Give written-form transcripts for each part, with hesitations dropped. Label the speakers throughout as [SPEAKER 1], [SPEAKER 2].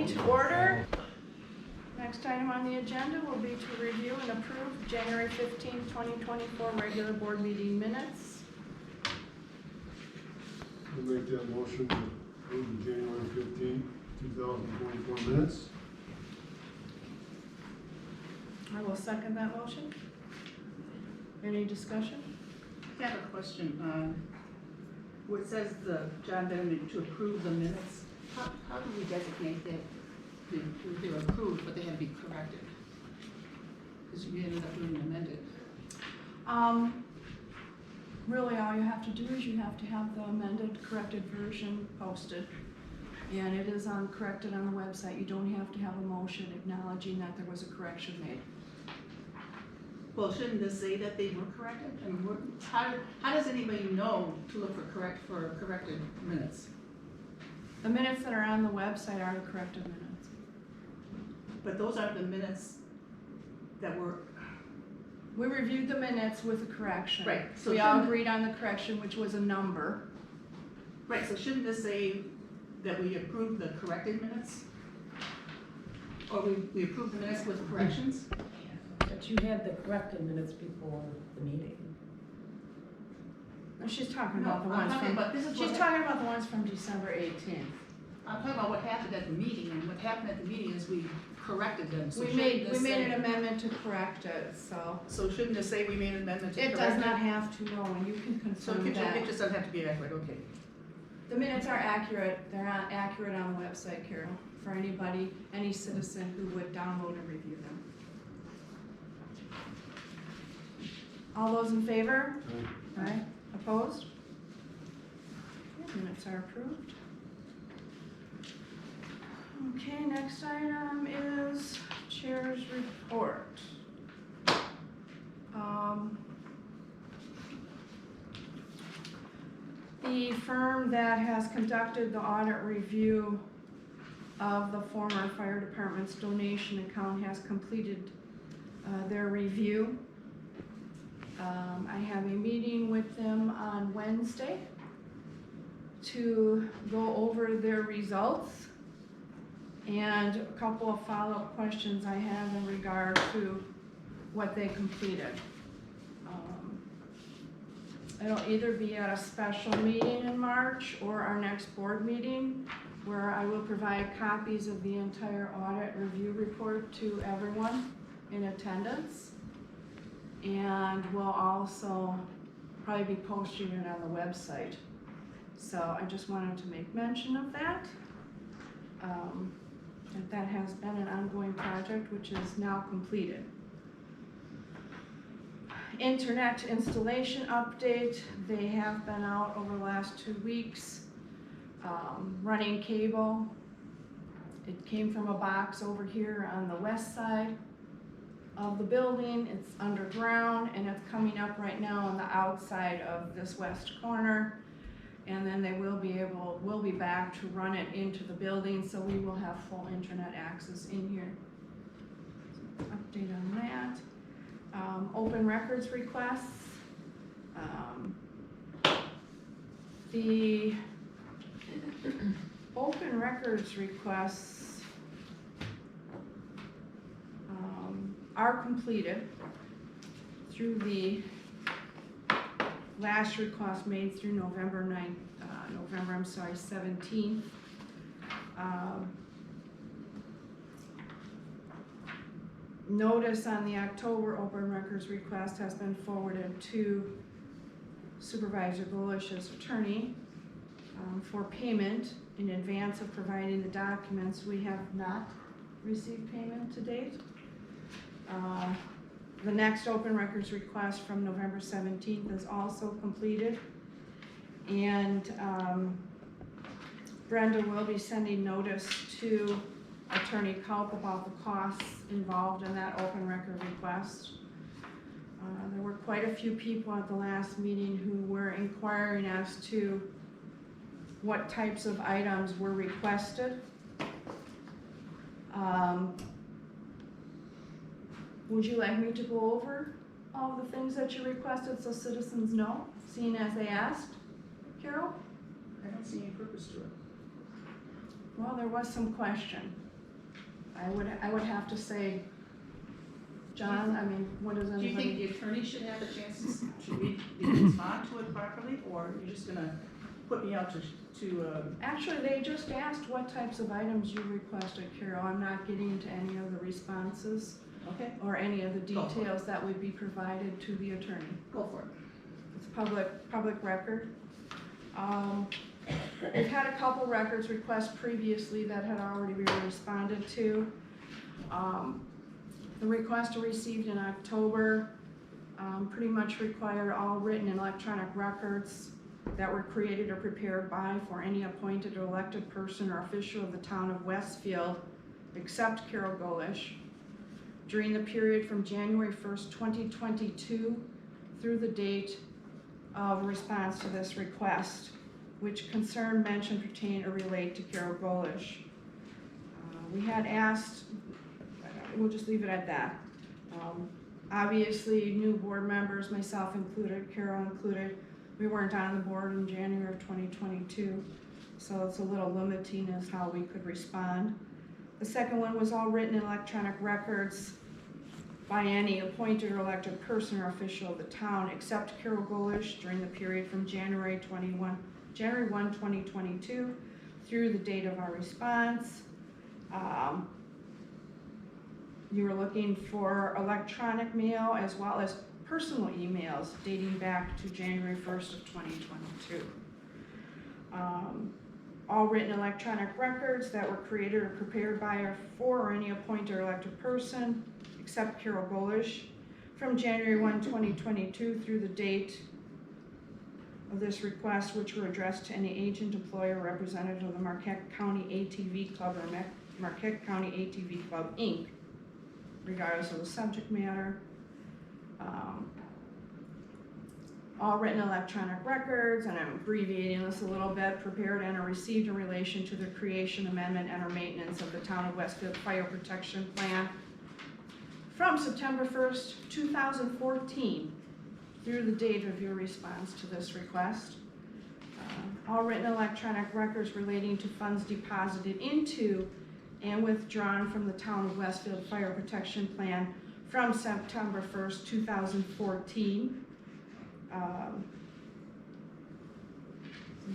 [SPEAKER 1] meeting to order. Next item on the agenda will be to review and approve January 15, 2024 regular board meeting minutes.
[SPEAKER 2] I'll make that motion to approve the January 15, 2024 minutes.
[SPEAKER 1] I will second that motion. Any discussion?
[SPEAKER 3] I have a question. Where it says the John Benedict to approve the minutes, how do we designate that they were approved, but they had to be corrected? Because you ended up doing amended.
[SPEAKER 1] Really all you have to do is you have to have the amended, corrected version posted. And it is corrected on the website. You don't have to have a motion acknowledging that there was a correction made.
[SPEAKER 3] Well, shouldn't this say that they were corrected? I mean, how does anybody know to look for corrected minutes?
[SPEAKER 1] The minutes that are on the website are the corrected minutes.
[SPEAKER 3] But those aren't the minutes that were.
[SPEAKER 1] We reviewed the minutes with a correction.
[SPEAKER 3] Right. So
[SPEAKER 1] we all agreed on the correction, which was a number.
[SPEAKER 3] Right, so shouldn't this say that we approved the corrected minutes? Or we approved the minutes with corrections?
[SPEAKER 4] But you had the corrected minutes before the meeting.
[SPEAKER 1] No, she's talking
[SPEAKER 3] No,
[SPEAKER 1] about the
[SPEAKER 3] I'm
[SPEAKER 1] ones
[SPEAKER 3] talking
[SPEAKER 1] from.
[SPEAKER 3] about- this is
[SPEAKER 1] She's
[SPEAKER 3] what-
[SPEAKER 1] talking about the ones from December 18th.
[SPEAKER 3] I'm talking about what happened at the meeting, and what happened at the meeting is we corrected them. So
[SPEAKER 1] We
[SPEAKER 3] shouldn't
[SPEAKER 1] made
[SPEAKER 3] this say-
[SPEAKER 1] an amendment to correct it, so.
[SPEAKER 3] So shouldn't it say we made an amendment to correct
[SPEAKER 1] It
[SPEAKER 3] it?
[SPEAKER 1] does not have to, no, and you can
[SPEAKER 3] So
[SPEAKER 1] confirm
[SPEAKER 3] it
[SPEAKER 1] that.
[SPEAKER 3] just doesn't have to be accurate, okay.
[SPEAKER 1] The minutes are accurate, they're not accurate on the website, Carol, for anybody, any citizen who would download and review them. All those in favor? Aye. Opposed? Okay, minutes are approved. Okay, next item is chair's report. The firm that has conducted the audit review of the former fire department's donation account has completed their review. I have a meeting with them on Wednesday to go over their results and a couple of follow-up questions I have in regard to what they completed. It'll either be at a special meeting in March or our next board meeting, where I will provide copies of the entire audit review report to everyone in attendance. And we'll also probably be posting it on the website. So I just wanted to make mention of that. That has been an ongoing project which is now completed. Internet installation update. They have been out over the last 2 weeks running cable. It came from a box over here on the west side of the building. It's underground and it's coming up right now on the outside of this west corner. And then they will be back to run it into the building, so we will have full internet access in here. So, update on that. Open records requests. The open records requests are completed through the last request made through November 17th. Notice on the October open records request has been forwarded to Supervisor Golish's attorney for payment in advance of providing the documents. We have not received payment to date. The next open records request from November 17th is also completed. And Brenda will be sending notice to Attorney Culp about the costs involved in that open record request. There were quite a few people at the last meeting who were inquiring as to what types of items were requested. Would you like me to go over all the things that you requested so citizens know, seeing as they asked? Carol?
[SPEAKER 3] I don't see any purpose to it.
[SPEAKER 1] Well, there was some question. I would have to say, John, I mean, what does
[SPEAKER 3] Do you think
[SPEAKER 1] anybody?
[SPEAKER 3] the attorney should have a chance to, should we respond to it properly, or you're just gonna put me out to,
[SPEAKER 1] Actually, they just asked what types of items you requested, Carol. I'm not getting into any of the responses
[SPEAKER 3] okay,
[SPEAKER 1] or any of the
[SPEAKER 3] Go for it.
[SPEAKER 1] details that would be provided to the attorney.
[SPEAKER 3] go for it.
[SPEAKER 1] It's public record. We've had a couple records requests previously that had already been responded to. The request received in October pretty much required all written and electronic records that were created or prepared by for any appointed or elected person or official of the town of Westfield, except Carol Golish, during the period from January 1st, 2022 through the date of response to this request, which concern, mention, pertain, or relate to Carol Golish. We had asked, we'll just leave it at that. Obviously, new board members, myself included, Carol included, we weren't on the board in January of 2022, so it's a little limiting as how we could respond. The second one was all written in electronic records by any appointed or elected person or official of the town, except Carol Golish, during the period from January 1, 2022 through the date of our response. You were looking for electronic mail as well as personal emails dating back to January 1st of 2022. All written electronic records that were created or prepared by or for any appointed or elected person, except Carol Golish, from January 1, 2022 through the date of this request, which were addressed to any agent, employer, representative of the Marquette County ATV Club or Marquette County ATV Club, Inc., regardless of the subject matter. All written electronic records, and I'm abbreviating this a little bit, prepared and are received in relation to the creation, amendment, and or maintenance of the Town of Westfield Fire Protection Plan from September 1st, 2014 through the date of your response to this request. All written electronic records relating to funds deposited into and withdrawn from the Town of Westfield Fire Protection Plan from September 1st, 2014.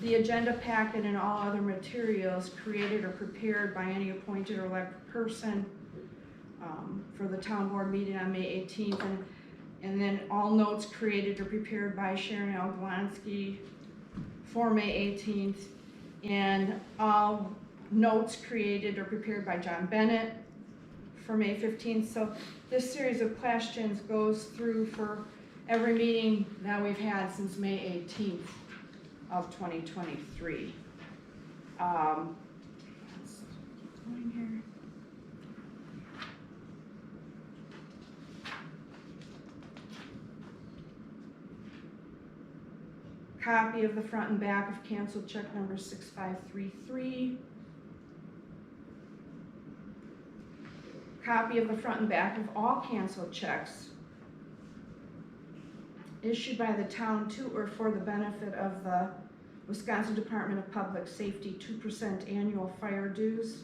[SPEAKER 1] The agenda packet and all other materials created or prepared by any appointed or elected person for the town board meeting on May 18th, and then all notes created or prepared by Sharon L. Galansky for May 18th, and all notes created or prepared by John Bennett for May 15th. So this series of questions goes through for every meeting that we've had since May 18th of 2023. Let's keep going here. Copy of the front and back of canceled check number 6533. Copy of the front and back of all canceled checks issued by the town to or for the benefit of the Wisconsin Department of Public Safety 2% annual fire dues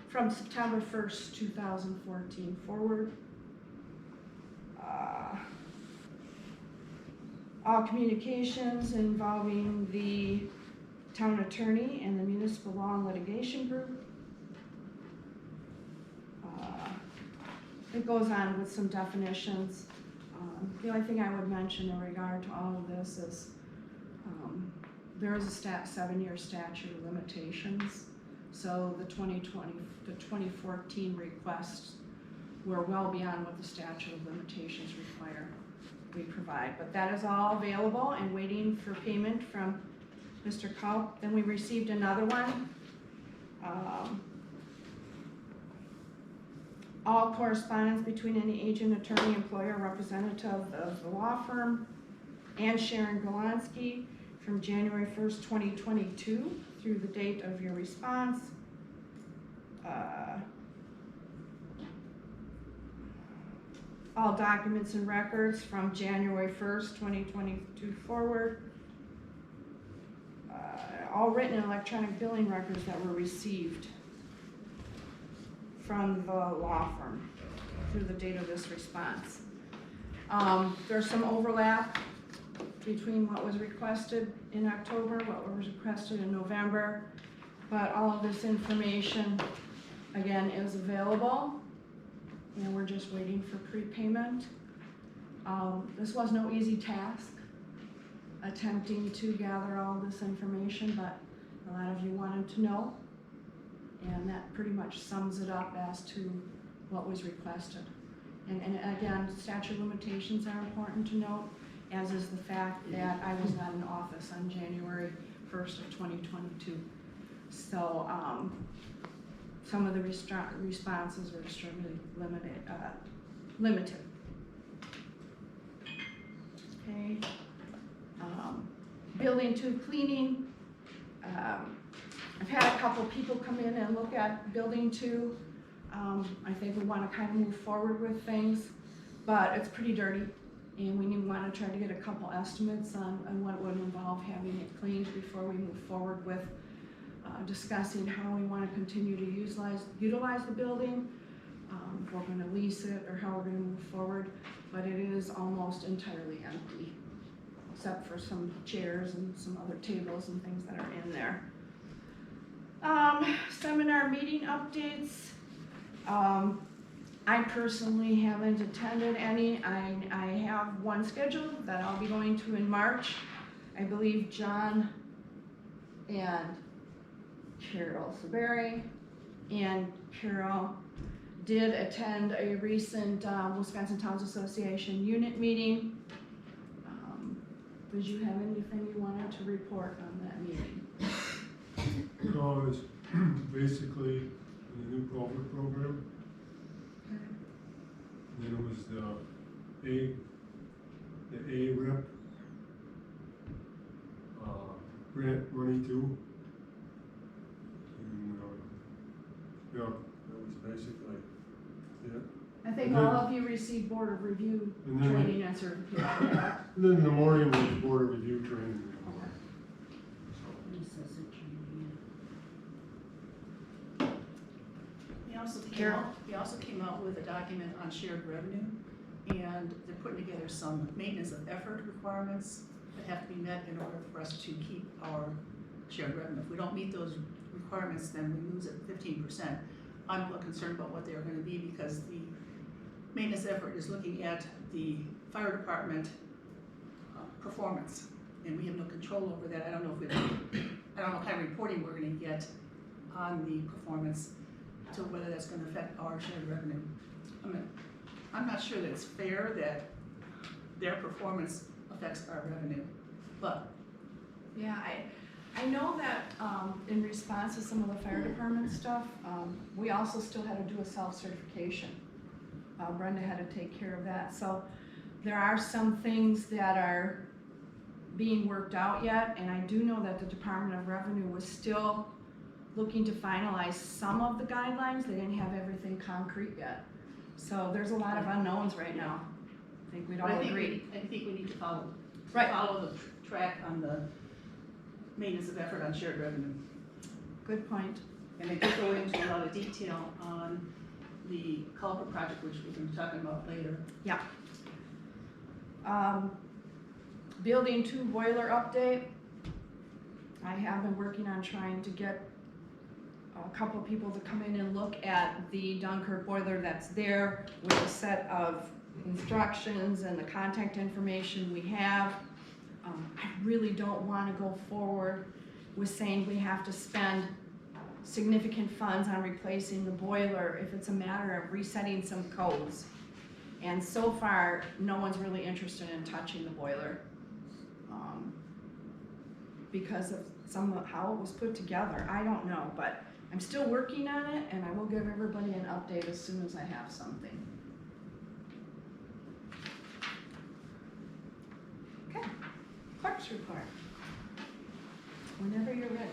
[SPEAKER 1] from September 1st, 2014 forward. All communications involving the town attorney and the municipal law and litigation group. It goes on with some definitions. The only thing I would mention in regard to all of this is there is a 7-year statute of limitations. So the 2014 requests were well beyond what the statute of limitations require we provide. But that is all available and waiting for payment from Mr. Culp. Then we received another one. All correspondence between any agent, attorney, employer, representative of the law firm and Sharon Galansky from January 1st, 2022 through the date of your response. All documents and records from January 1st, 2022 forward. All written and electronic billing records that were received from the law firm through the date of this response. There's some overlap between what was requested in October, what was requested in November, but all of this information, again, is available, and we're just waiting for prepayment. This was no easy task, attempting to gather all this information, but a lot of you wanted to know, and that pretty much sums it up as to what was requested. And again, statute of limitations are important to note, as is the fact that I was not in office on January 1st of 2022. So some of the responses were extremely limited. Okay. Building 2 cleaning. I've had a couple people come in and look at building 2. I think we want to kind of move forward with things, but it's pretty dirty, and we want to try to get a couple estimates on what would involve having it cleaned before we move forward with discussing how we want to continue to utilize the building, if we're going to lease it or how we're going to move forward. But it is almost entirely empty, except for some chairs and some other tables and things that are in there. Seminar meeting updates. I personally haven't attended any. I have one scheduled that I'll be going to in March. I believe John and Carol Saberi and Carol did attend a recent Wisconsin Towns Association unit meeting. Did you have anything you wanted to report on that meeting?
[SPEAKER 2] No, it's basically the new culvert program. Then it was the A rep, grant money too. And, yeah, that was basically it.
[SPEAKER 1] I think
[SPEAKER 2] And
[SPEAKER 1] all
[SPEAKER 2] then-
[SPEAKER 1] of you received board of review
[SPEAKER 2] And then-
[SPEAKER 1] training and certification.
[SPEAKER 2] And then in the morning was board of review training.
[SPEAKER 3] They also came out with a document on shared revenue, and they're putting together some maintenance of effort requirements that have to be met in order for us to keep our shared revenue. If we don't meet those requirements, then we lose it 15%. I'm a little concerned about what they are gonna be, because the maintenance effort is looking at the fire department performance, and we have no control over that. I don't know what kind of reporting we're gonna get on the performance, to whether that's gonna affect our shared revenue. I'm not sure that it's fair that their performance affects our revenue, but.
[SPEAKER 1] Yeah, I know that in response to some of the fire department stuff, we also still had to do a self-certification. Brenda had to take care of that. So there are some things that are being worked out yet, and I do know that the Department of Revenue was still looking to finalize some of the guidelines. They didn't have everything concrete yet. So there's a lot of unknowns right now. I think we'd all agree.
[SPEAKER 3] I think we need to follow the track on the maintenance of effort on shared revenue.
[SPEAKER 1] Good point.
[SPEAKER 3] And they did go into a lot of detail on the culvert project, which we're going to be talking about later.
[SPEAKER 1] Yeah. Building 2 boiler update. I have been working on trying to get a couple of people to come in and look at the Dunkirk boiler that's there with a set of instructions and the contact information we have. I really don't want to go forward with saying we have to spend significant funds on replacing the boiler if it's a matter of resetting some codes. And so far, no one's really interested in touching the boiler because of how it was put together. I don't know, but I'm still working on it, and I will give everybody an update as soon as I have something. Okay, clerk's report. Whenever you're ready.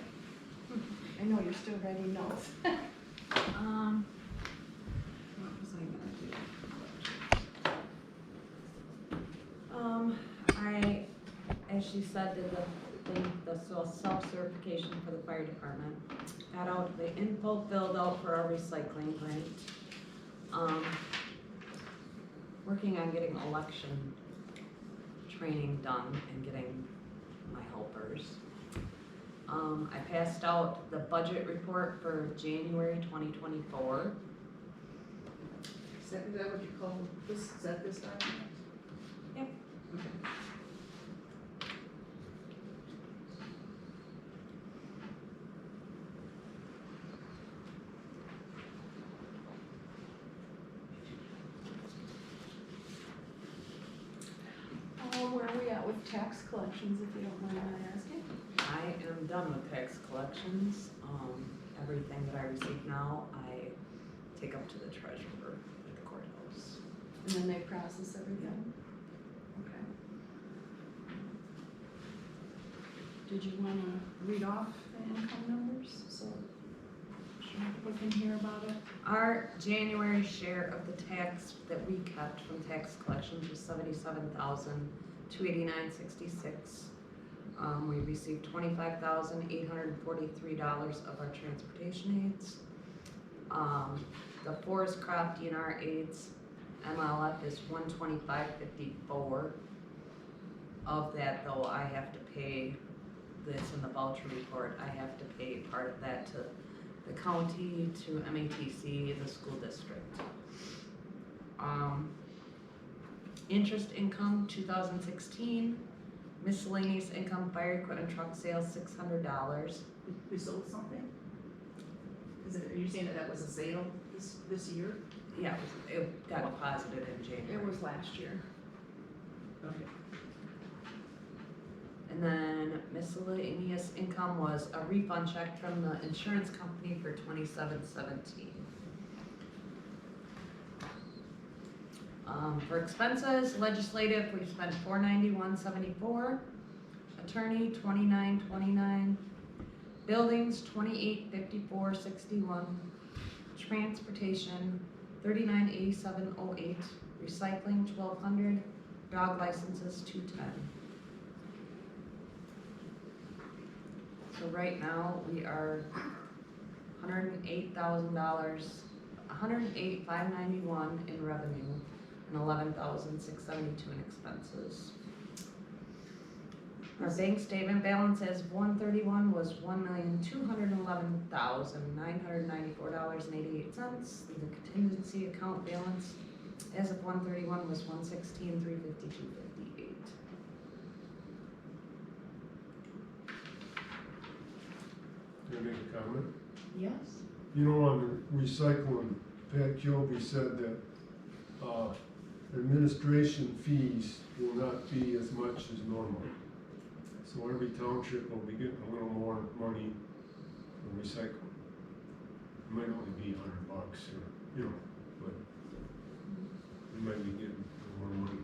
[SPEAKER 1] I know you're still writing notes.
[SPEAKER 5] What was I gonna do? As she said, did the self-certification for the fire department. Got out the info filled out for our recycling grant. Working on getting election training done and getting my helpers. I passed out the budget report for January 2024.
[SPEAKER 3] Is that what you call this, is that this document?
[SPEAKER 5] Yep.
[SPEAKER 3] Okay.
[SPEAKER 1] Where are we at with tax collections, if you don't mind my asking?
[SPEAKER 5] I am done with tax collections. Everything that I receive now, I take up to the treasurer at the courthouse.
[SPEAKER 1] And then they process everything? Okay. Did you wanna read off the income numbers, so we can hear about it?
[SPEAKER 5] Our January share of the tax that we kept from tax collections was $77,289.66. We received $25,843 of our transportation aids. The forest crop DNR aids, MLF is $125.54. Of that though, I have to pay, this in the voucher report, I have to pay part of that to the county, to MATC, the school district. Interest income, 2016. Miscellaneous income, fire equipment, truck sales, $600.
[SPEAKER 3] We sold something? Are you saying that was a sale this year?
[SPEAKER 5] Yeah, it got deposited in January.
[SPEAKER 1] It was last year.
[SPEAKER 3] Okay.
[SPEAKER 5] And then miscellaneous income was a refund check from the insurance company for 2717. For expenses, legislative, we spent $491.74. Attorney, $29.29. Buildings, $28.54.61. Transportation, $39.87.08. Recycling, $1,200. Dog licenses, $210. So right now, we are $108,000, $108,591 in revenue, and $11,672 in expenses. Our bank statement balance as 1/31 was $1,211,994.88. The contingency account balance as of 1/31 was $116,352.58.
[SPEAKER 2] Can I make a comment?
[SPEAKER 4] Yes.
[SPEAKER 2] You know, on the recycling, Pat Kilby said that, administration fees will not be as much as normal. So every township will be getting a little more money for recycling. It might only be $100 or, you know, but we might be getting more money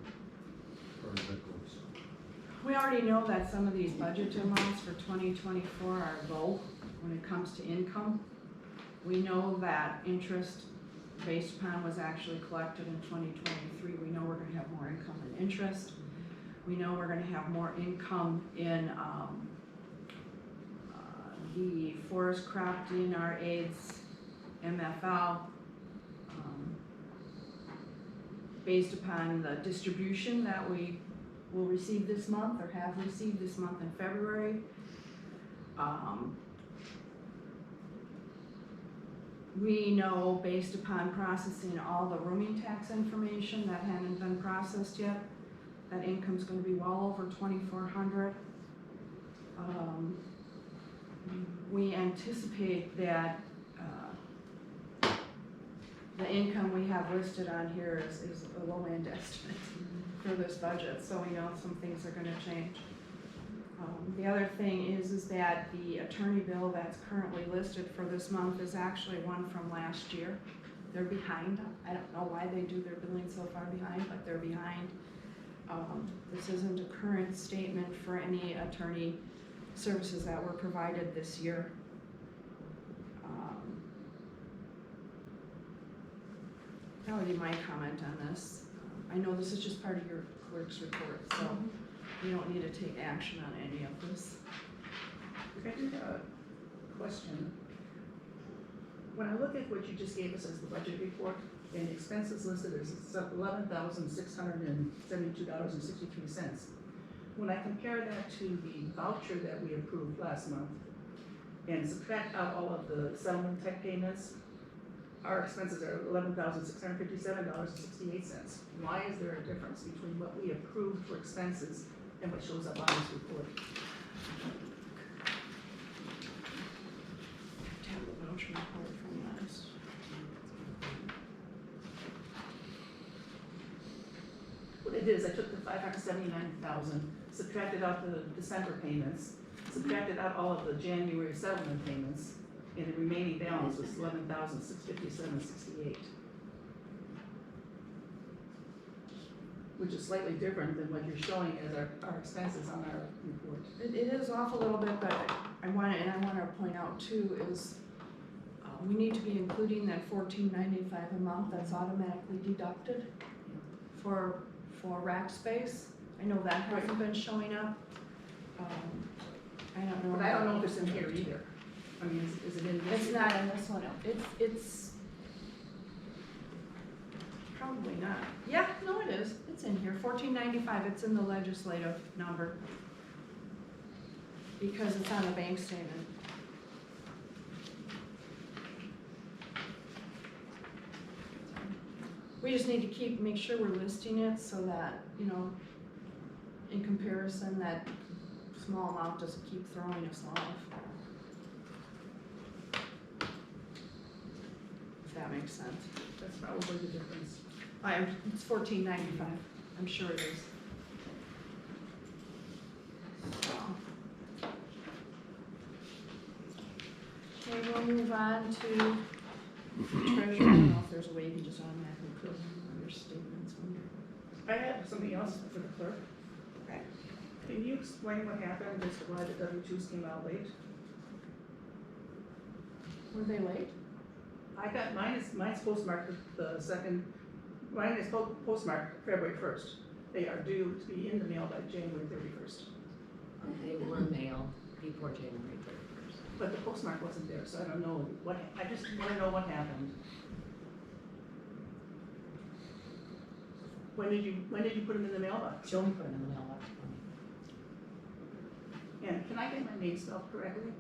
[SPEAKER 2] for recycling.
[SPEAKER 1] We already know that some of these budget amounts for 2024 are low when it comes to income. We know that interest based upon was actually collected in 2023. We know we're gonna have more income in interest. We know we're gonna have more income in the forest crop DNR aids, MFL, based upon the distribution that we will receive this month or have received this month in February. We know based upon processing all the rooming tax information that hadn't been processed yet, that income's gonna be well over $2,400. We anticipate that, the income we have listed on here is a low end estimate for this budget, so we know some things are gonna change. The other thing is that the attorney bill that's currently listed for this month is actually one from last year. They're behind. I don't know why they do their billing so far behind, but they're behind. This isn't a current statement for any attorney services that were provided this year. That would be my comment on this. I know this is just part of your clerk's report, so you don't need to take action on any of this.
[SPEAKER 3] I do have a question. When I look at what you just gave us as the budget report, and expenses listed as $11,672.63. When I compare that to the voucher that we approved last month, and subtract out all of the settlement type payments, our expenses are $11,657.68. Why is there a difference between what we approved for expenses and what shows up on this report?
[SPEAKER 1] Have the voucher report from last.
[SPEAKER 3] What I did is I took the $579,000, subtracted out the December payments, subtracted out all of the January settlement payments, and the remaining balance was $11,657.68. Which is slightly different than what you're showing as our expenses on our report.
[SPEAKER 1] It is off a little bit, but I wanna point out too is, we need to be including that $14.95 amount that's automatically deducted for rack space. I know that hasn't been showing up. I don't know.
[SPEAKER 3] But I don't know if it's in here either. I mean, is it in this?
[SPEAKER 1] It's not in this one, it's probably not. Yeah, no, it is, it's in here, $14.95, it's in the legislative number. Because it's on the bank statement. We just need to make sure we're listing it so that, you know, in comparison, that small amount doesn't keep throwing us off. If that makes sense.
[SPEAKER 3] That's probably the difference.
[SPEAKER 1] It's $14.95, I'm sure it is. So. Okay, we'll move on to treasurer. I don't know if there's a way you can just automatically put under statements under.
[SPEAKER 3] I have something else for the clerk.
[SPEAKER 1] Okay.
[SPEAKER 3] Can you explain what happened as to why the W-2s came out late?
[SPEAKER 1] Were they late?
[SPEAKER 3] I got, mine's postmarked mine is postmarked February 1st. They are due to be in the mail by January 31st.
[SPEAKER 5] They were mailed before January 31st.
[SPEAKER 3] But the postmark wasn't there, so I don't know what, I just wanna know what happened. When did you put them in the mailbox?
[SPEAKER 5] Joan put them in the mailbox for me.
[SPEAKER 3] And can I get my name spelled correctly?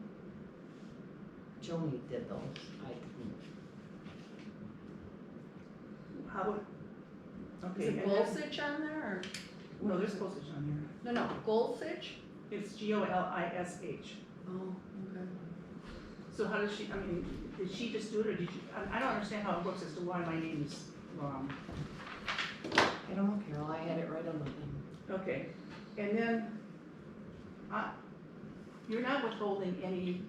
[SPEAKER 5] Joni did those, I didn't.
[SPEAKER 3] How would, okay.
[SPEAKER 1] Is it
[SPEAKER 3] and then-
[SPEAKER 1] Golsich on there or?
[SPEAKER 3] No, there's postage on here.
[SPEAKER 1] No, Golsich?
[SPEAKER 3] It's G-O-L-I-S-H.
[SPEAKER 1] Oh, okay.
[SPEAKER 3] So how did she, I mean, did she just do it, or did you, I don't understand how it works as to why my name is wrong.
[SPEAKER 5] I don't know, Carol, I had it right on the thing.
[SPEAKER 3] Okay, and then, you're not withholding any,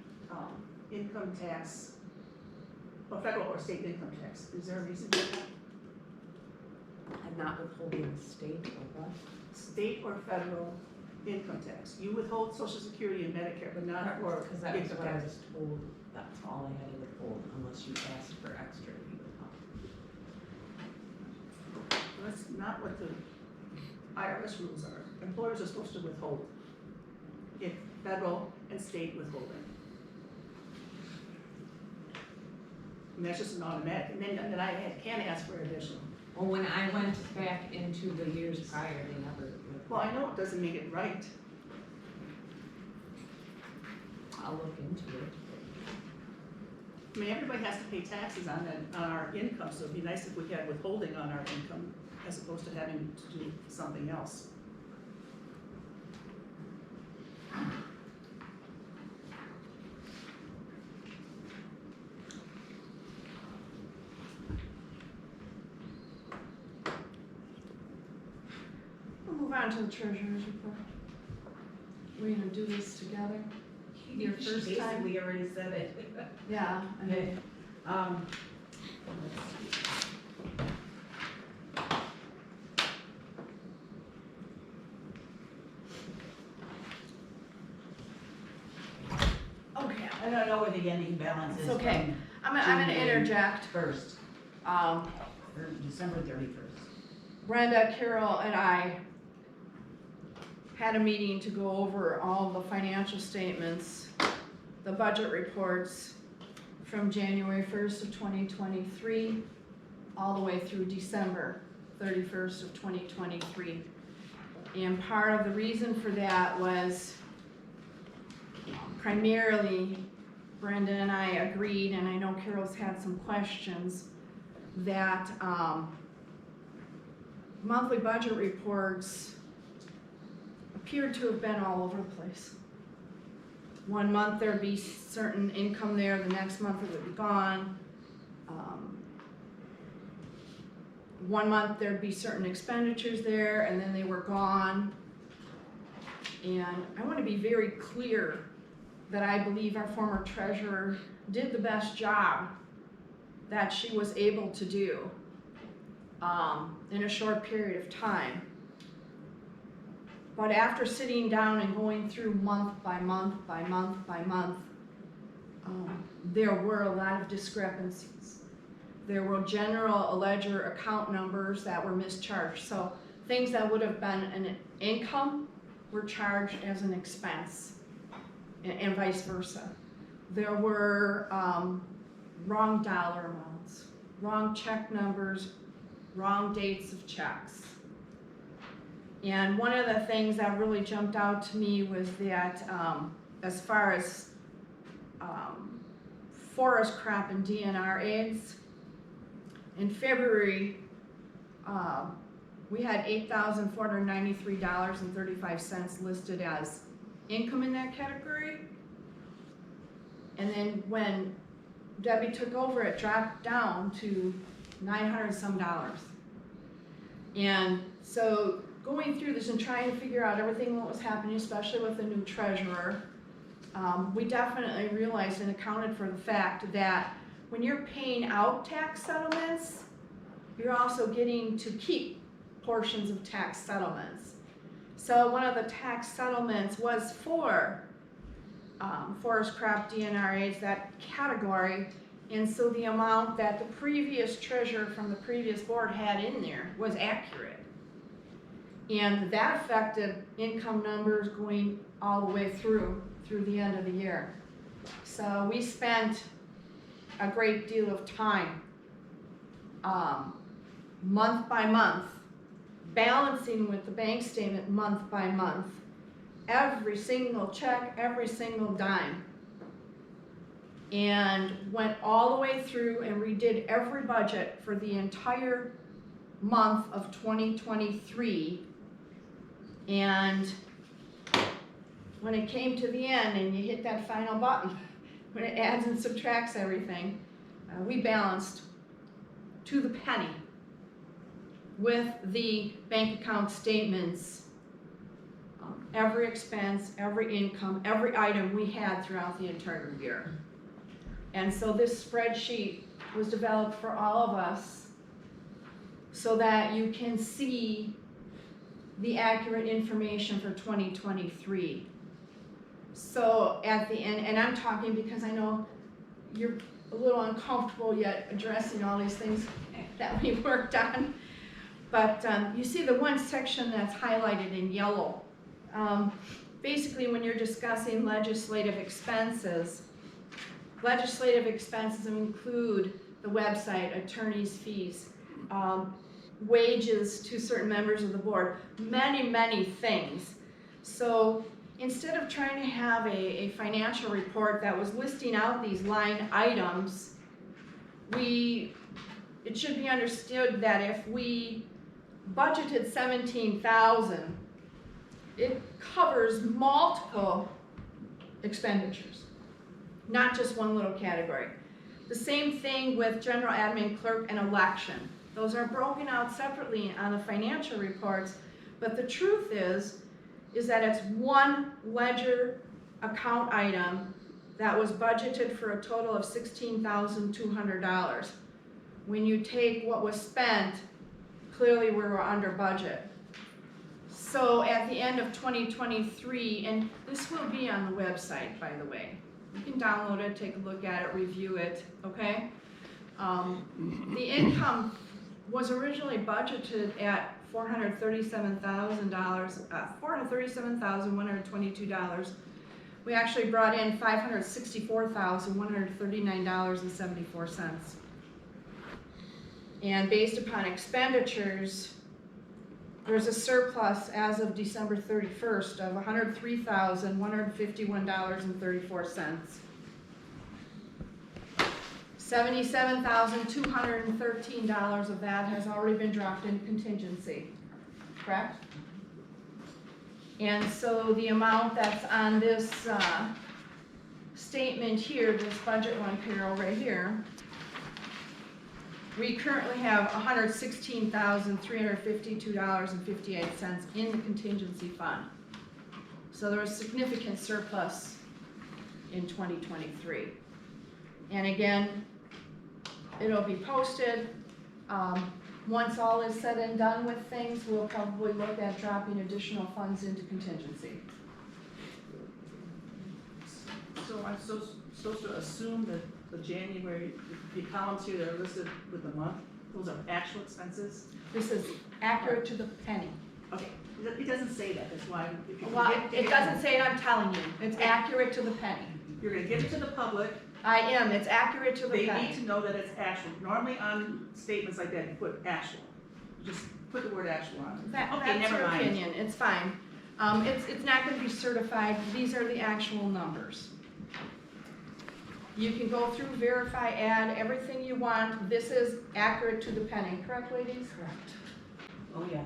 [SPEAKER 3] income tax, or federal or state income tax, is there a reason for that?
[SPEAKER 5] I'm not withholding state or what?
[SPEAKER 3] State or federal income tax, you withhold social security and Medicare, but not for
[SPEAKER 5] Because that was
[SPEAKER 3] income
[SPEAKER 5] what I
[SPEAKER 3] tax.
[SPEAKER 5] was told, that's all I had to withhold, unless you asked for extra, you withhold.
[SPEAKER 3] That's not what the IRS rules are. Employers are supposed to withhold if federal and state withholding. And that's just an automatic, and then I can ask for additional.
[SPEAKER 5] Well, when I went back into the years prior, they never,
[SPEAKER 3] Well, I know it doesn't make it right.
[SPEAKER 5] I'll look into it.
[SPEAKER 3] I mean, everybody has to pay taxes on that, on our income, so it'd be nice if we had withholding on our income as opposed to having to do something else.
[SPEAKER 1] We'll move on to the treasurer's report. We're gonna do this together. Your first
[SPEAKER 6] She
[SPEAKER 1] time?
[SPEAKER 6] basically already said it.
[SPEAKER 1] Yeah, I mean,
[SPEAKER 6] Let's see.
[SPEAKER 1] okay,
[SPEAKER 6] I don't know where the ending balance is
[SPEAKER 1] It's okay.
[SPEAKER 6] from
[SPEAKER 1] I'm gonna
[SPEAKER 6] January.
[SPEAKER 1] interject.
[SPEAKER 6] first,
[SPEAKER 1] Um,
[SPEAKER 6] or December 31st.
[SPEAKER 1] Brenda, Carol, and I had a meeting to go over all the financial statements, the budget reports from January 1st of 2023 all the way through December 31st of 2023. And part of the reason for that was primarily Brenda and I agreed, and I know Carol's had some questions, that monthly budget reports appeared to have been all over the place. One month there'd be certain income there, the next month it would be gone. One month there'd be certain expenditures there, and then they were gone. And I want to be very clear that I believe our former treasurer did the best job that she was able to do in a short period of time. But after sitting down and going through month by month by month by month, there were a lot of discrepancies. There were general ledger account numbers that were mischarged. So things that would have been an income were charged as an expense, and vice versa. There were wrong dollar amounts, wrong check numbers, wrong dates of checks. And one of the things that really jumped out to me was that as far as forest crop and DNR aids, in February, we had $8,493.35 listed as income in that category. And then when Debbie took over, it dropped down to $900 some. And so going through this and trying to figure out everything that was happening, especially with the new treasurer, we definitely realized and accounted for the fact that when you're paying out tax settlements, you're also getting to keep portions of tax settlements. So one of the tax settlements was for forest crop DNR aids, that category, and so the amount that the previous treasurer from the previous board had in there was accurate. And that affected income numbers going all the way through the end of the year. So we spent a great deal of time, month by month, balancing with the bank statement month by month, every single check, every single dime, and went all the way through and redid every budget for the entire month of 2023. And when it came to the end and you hit that final button, when it adds and subtracts everything, we balanced to the penny with the bank account statements, every expense, every income, every item we had throughout the entire year. And so this spreadsheet was developed for all of us so that you can see the accurate information for 2023. So at the end, and I'm talking because I know you're a little uncomfortable yet addressing all these things that we worked on, but you see the one section that's highlighted in yellow. Basically, when you're discussing legislative expenses include the website, attorney's fees, wages to certain members of the board, many things. So instead of trying to have a financial report that was listing out these line items, it should be understood that if we budgeted $17,000, it covers multiple expenditures, not just one little category. The same thing with general admin, clerk, and election. Those are broken out separately on the financial reports, but the truth is that it's one ledger account item that was budgeted for a total of $16,200. When you take what was spent, clearly we were under budget. So at the end of 2023, and this will be on the website, by the way. You can download it, take a look at it, review it, okay? The income was originally budgeted at $437,122. We actually brought in $564,139.74. And based upon expenditures, there's a surplus as of December 31st of $103,151.34. $77,213 of that has already been dropped into contingency, correct? And so the amount that's on this statement here, this budget one, Carol, right here, we currently have $116,352.58 in the contingency fund. So there was significant surplus in 2023. And again, it'll be posted. Once all is said and done with things, we'll probably look at dropping additional funds into contingency.
[SPEAKER 3] So I'm supposed to assume that the January, the columns here that are listed with the month, those are actual expenses?
[SPEAKER 1] This is accurate to the penny.
[SPEAKER 3] Okay, it doesn't say that, that's why. If you
[SPEAKER 1] Well,
[SPEAKER 3] forget to
[SPEAKER 1] it
[SPEAKER 3] get-
[SPEAKER 1] doesn't say it, I'm telling you. It's accurate to the penny.
[SPEAKER 3] You're gonna give it to the public,
[SPEAKER 1] I am, it's accurate to the
[SPEAKER 3] they need
[SPEAKER 1] penny.
[SPEAKER 3] to know that it's actual. Normally on statements like that, you put actual. Just put the word actual on it.
[SPEAKER 1] That,
[SPEAKER 3] Okay,
[SPEAKER 1] that's
[SPEAKER 3] never
[SPEAKER 1] your
[SPEAKER 3] mind.
[SPEAKER 1] opinion, it's fine. It's not gonna be certified, these are the actual numbers. You can go through, verify, add, everything you want. This is accurate to the penny, correct, ladies?
[SPEAKER 6] Correct. Oh, yeah.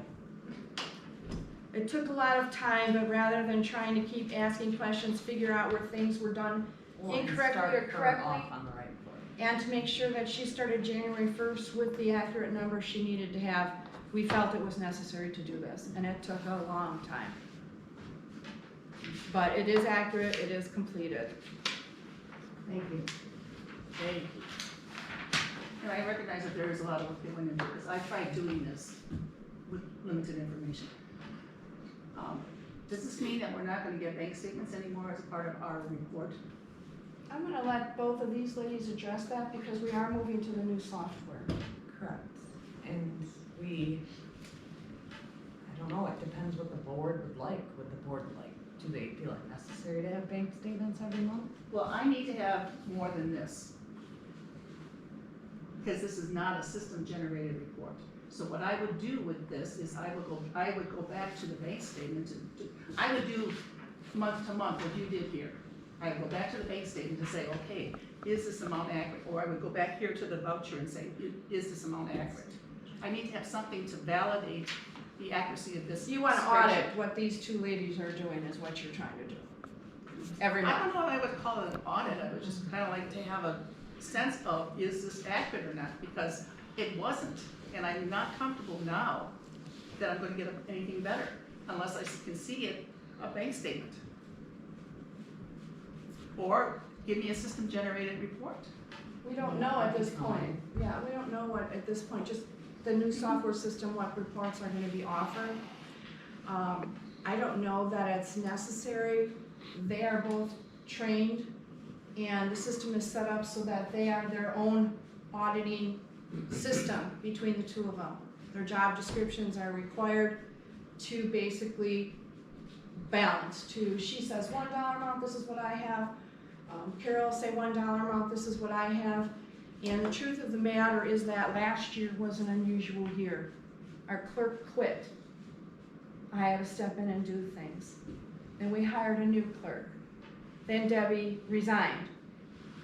[SPEAKER 1] It took a lot of time, but rather than trying to keep asking questions, figure out where things were done
[SPEAKER 5] Well, and
[SPEAKER 1] incorrectly
[SPEAKER 5] start
[SPEAKER 1] or
[SPEAKER 5] her
[SPEAKER 1] correctly,
[SPEAKER 5] off on the right foot.
[SPEAKER 1] and to make sure that she started January 1st with the accurate numbers she needed to have. We felt it was necessary to do this, and it took a long time. But it is accurate, it is completed.
[SPEAKER 6] Thank you.
[SPEAKER 3] Thank you. And I recognize that there is a lot of work that went into this. I tried doing this with limited information. Does this mean that we're not gonna get bank statements anymore as a part of our report?
[SPEAKER 1] I'm gonna let both of these ladies address that because we are moving to the new software.
[SPEAKER 5] Correct. And we, I don't know, it depends what the board would like. Would the board like, do they feel it necessary to have bank statements every month?
[SPEAKER 3] Well, I need to have more than this. Because this is not a system-generated report. So what I would do with this is I would go back to the bank statement I would do month to month what you did here. I would go back to the bank statement to say, okay, is this amount accurate? Or I would go back here to the voucher and say, is this amount accurate? I need to have something to validate the accuracy of this.
[SPEAKER 1] You wanna
[SPEAKER 3] spreadsheet.
[SPEAKER 1] audit what these two ladies are doing is what you're trying to do. Every
[SPEAKER 3] I
[SPEAKER 1] month.
[SPEAKER 3] don't know if I would call it an audit, I would just kind of like to have a sense of, is this accurate or not? Because it wasn't, and I'm not comfortable now that I'm gonna get anything better unless I can see it, a bank statement. Or give me a system-generated report.
[SPEAKER 1] We don't know at this point. Yeah, we don't know what, at this point, just the new software system, what reports are gonna be offered. I don't know that it's necessary. They are both trained, and the system is set up so that they are their own auditing system between the two of them. Their job descriptions are required to basically balance to, she says $1 amount, this is what I have. Carol say $1 amount, this is what I have. And the truth of the matter is that last year was an unusual year. Our clerk quit. I had to step in and do things. Then we hired a new clerk. Then Debbie resigned.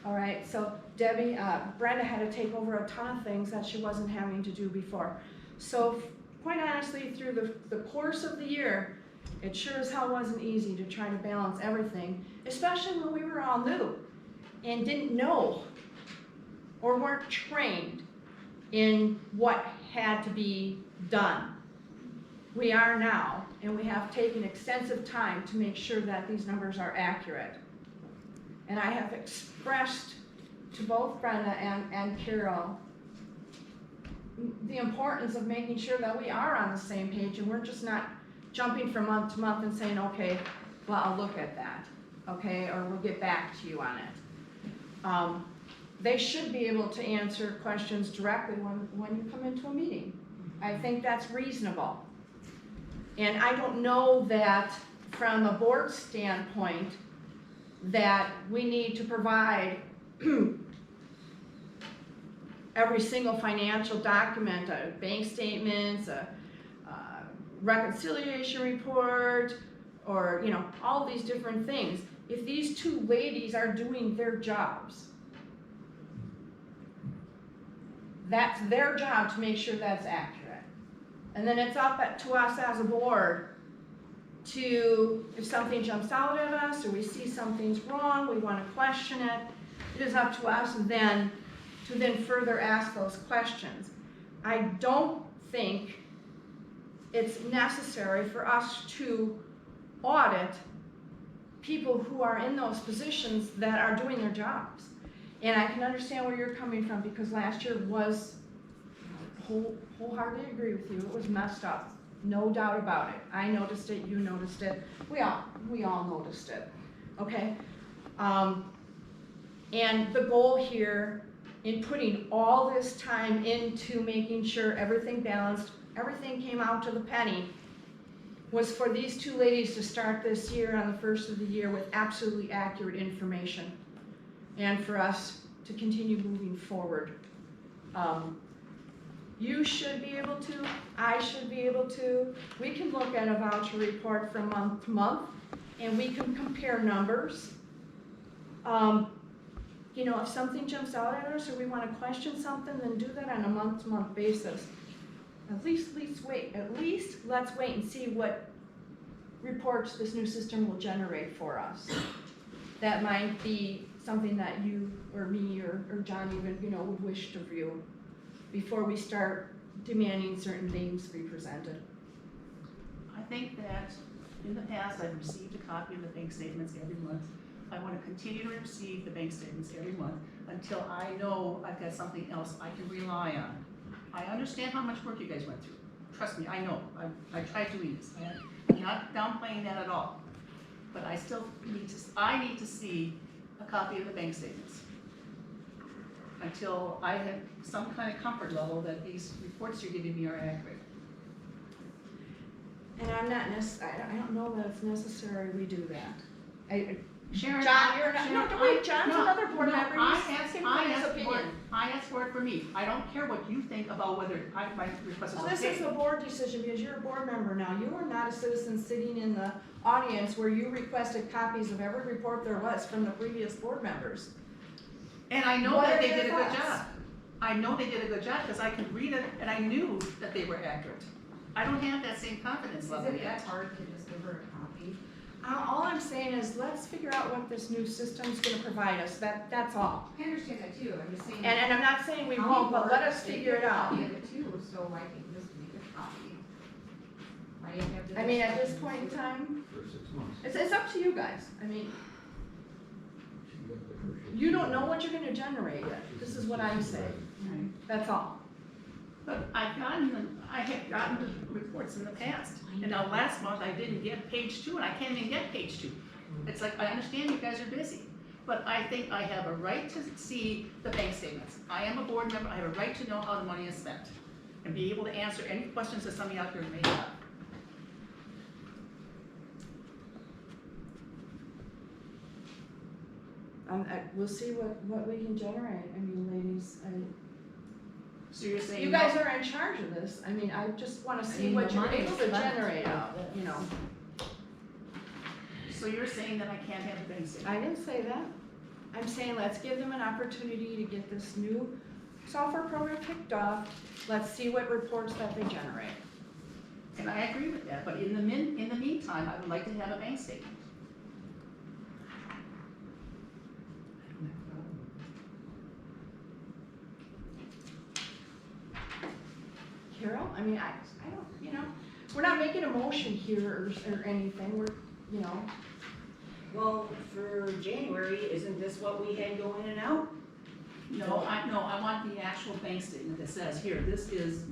[SPEAKER 1] All right, so Debbie, Brenda had to take over a ton of things that she wasn't having to do before. So quite honestly, through the course of the year, it sure as hell wasn't easy to try to balance everything, especially when we were all new and didn't know or weren't trained in what had to be done. We are now, and we have taken extensive time to make sure that these numbers are accurate. And I have expressed to both Brenda and Carol the importance of making sure that we are on the same page and we're just not jumping from month to month and saying, okay, well, I'll look at that, okay, or we'll get back to you on it. They should be able to answer questions directly when you come into a meeting. I think that's reasonable. And I don't know that from a board standpoint, that we need to provide every single financial document, bank statements, a reconciliation report, or, you know, all these different things. If these two ladies are doing their jobs, that's their job to make sure that's accurate. And then it's up to us as a board to, if something jumps out at us, or we see something's wrong, we wanna question it, it is up to us then to then further ask those questions. I don't think it's necessary for us to audit people who are in those positions that are doing their jobs. And I can understand where you're coming from, because last year was, wholeheartedly agree with you, it was messed up, no doubt about it. I noticed it, you noticed it, we all noticed it, okay? And the goal here in putting all this time into making sure everything balanced, everything came out to the penny, was for these two ladies to start this year on the first of the year with absolutely accurate information, and for us to continue moving forward. You should be able to, I should be able to, we can look at a voucher report from month to month, and we can compare numbers. You know, if something jumps out at us, or we wanna question something, then do that on a month-to-month basis. At least let's wait and see what reports this new system will generate for us. That might be something that you, or me, or John even, you know, would wish to view before we start demanding certain things be presented.
[SPEAKER 3] I think that in the past, I've received a copy of the bank statements every month. I want to continue to receive the bank statements every month until I know I've got something else I can rely on. I understand how much work you guys went through. Trust me, I know. I tried doing this. I'm not downplaying that at all. But I still need to see a copy of the bank statements until I have some kind of comfort level that these reports you're giving me are accurate.
[SPEAKER 1] And I'm not I don't know that it's necessary we do that.
[SPEAKER 3] Sharon,
[SPEAKER 1] John, you're not, no, wait, John's another board member,
[SPEAKER 3] I
[SPEAKER 1] he's
[SPEAKER 3] asked
[SPEAKER 1] his
[SPEAKER 3] I asked for it for me. I don't care what you think about whether my request is
[SPEAKER 1] Well,
[SPEAKER 3] okay.
[SPEAKER 1] this is a board decision, because you're a board member now. You are not a citizen sitting in the audience where you requested copies of every report there was from the previous board members.
[SPEAKER 3] And I know
[SPEAKER 1] What
[SPEAKER 3] that
[SPEAKER 1] are
[SPEAKER 3] they
[SPEAKER 1] your
[SPEAKER 3] did a good
[SPEAKER 1] thoughts?
[SPEAKER 3] job. I know they did a good job because I could read it and I knew that they were accurate. I don't have that same confidence level
[SPEAKER 5] Is it
[SPEAKER 3] yet.
[SPEAKER 5] that hard to just give her a copy?
[SPEAKER 1] All I'm saying is, let's figure out what this new system's gonna provide us, that's all.
[SPEAKER 5] I understand that too, I'm just saying.
[SPEAKER 1] And I'm not saying we
[SPEAKER 5] how
[SPEAKER 1] won't, but let
[SPEAKER 5] work,
[SPEAKER 1] us
[SPEAKER 5] they
[SPEAKER 1] figure it
[SPEAKER 5] get a
[SPEAKER 1] out.
[SPEAKER 5] copy of it too, so I can just make a copy. Why do you have to
[SPEAKER 1] I mean, at
[SPEAKER 5] discuss
[SPEAKER 1] this point in time,
[SPEAKER 7] For 6 months.
[SPEAKER 1] it's up to you guys. I mean, you don't know what you're gonna generate yet. This is what I'm saying, that's all.
[SPEAKER 3] But I have gotten the reports in the past. And now last month I didn't get page 2 and I can't even get page 2. It's like, I understand you guys are busy, but I think I have a right to see the bank statements. I am a board member, I have a right to know how the money is spent and be able to answer any questions that somebody out there may have.
[SPEAKER 1] We'll see what we can generate. I mean, ladies,
[SPEAKER 3] So you're saying.
[SPEAKER 1] you guys are in charge of this. I mean, I just wanna see
[SPEAKER 5] mean,
[SPEAKER 1] what
[SPEAKER 5] the
[SPEAKER 1] you're
[SPEAKER 5] money
[SPEAKER 1] able
[SPEAKER 5] is
[SPEAKER 1] to
[SPEAKER 5] spent
[SPEAKER 1] generate
[SPEAKER 5] with
[SPEAKER 1] out,
[SPEAKER 5] this.
[SPEAKER 1] you know.
[SPEAKER 3] So you're saying that I can't have the bank statement?
[SPEAKER 1] I didn't say that. I'm saying let's give them an opportunity to get this new software program kicked off. Let's see what reports that they generate.
[SPEAKER 3] And I agree with that, but in the meantime, I would like to have a bank statement.
[SPEAKER 1] Carol, I mean, I don't, you know, we're not making a motion here or anything, we're, you know.
[SPEAKER 6] Well, for January, isn't this what we had go in and out?
[SPEAKER 3] No, I want the actual bank statement that says, here, this is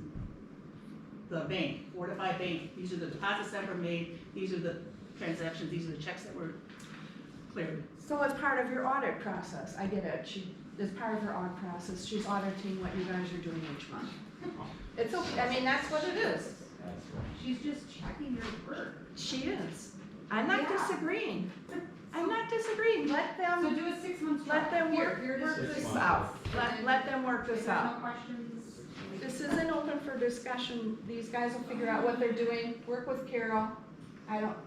[SPEAKER 3] the bank, Fortified Bank, these are the deposits that were made, these are the transactions, these are the checks that were cleared.
[SPEAKER 1] So it's part of your audit process, I get it, as part of her audit process, she's auditing what you guys are doing each month. It's okay, I mean, that's what it is.
[SPEAKER 3] She's just checking your work.
[SPEAKER 1] She is. I'm not
[SPEAKER 3] Yeah.
[SPEAKER 1] disagreeing. I'm not disagreeing. Let them,
[SPEAKER 3] do a 6 month
[SPEAKER 1] let them work
[SPEAKER 3] Here,
[SPEAKER 1] this
[SPEAKER 7] months.
[SPEAKER 1] out. Let them work this out.
[SPEAKER 3] questions.
[SPEAKER 1] This isn't open for discussion. These guys will figure out what they're doing. Work with Carol. I don't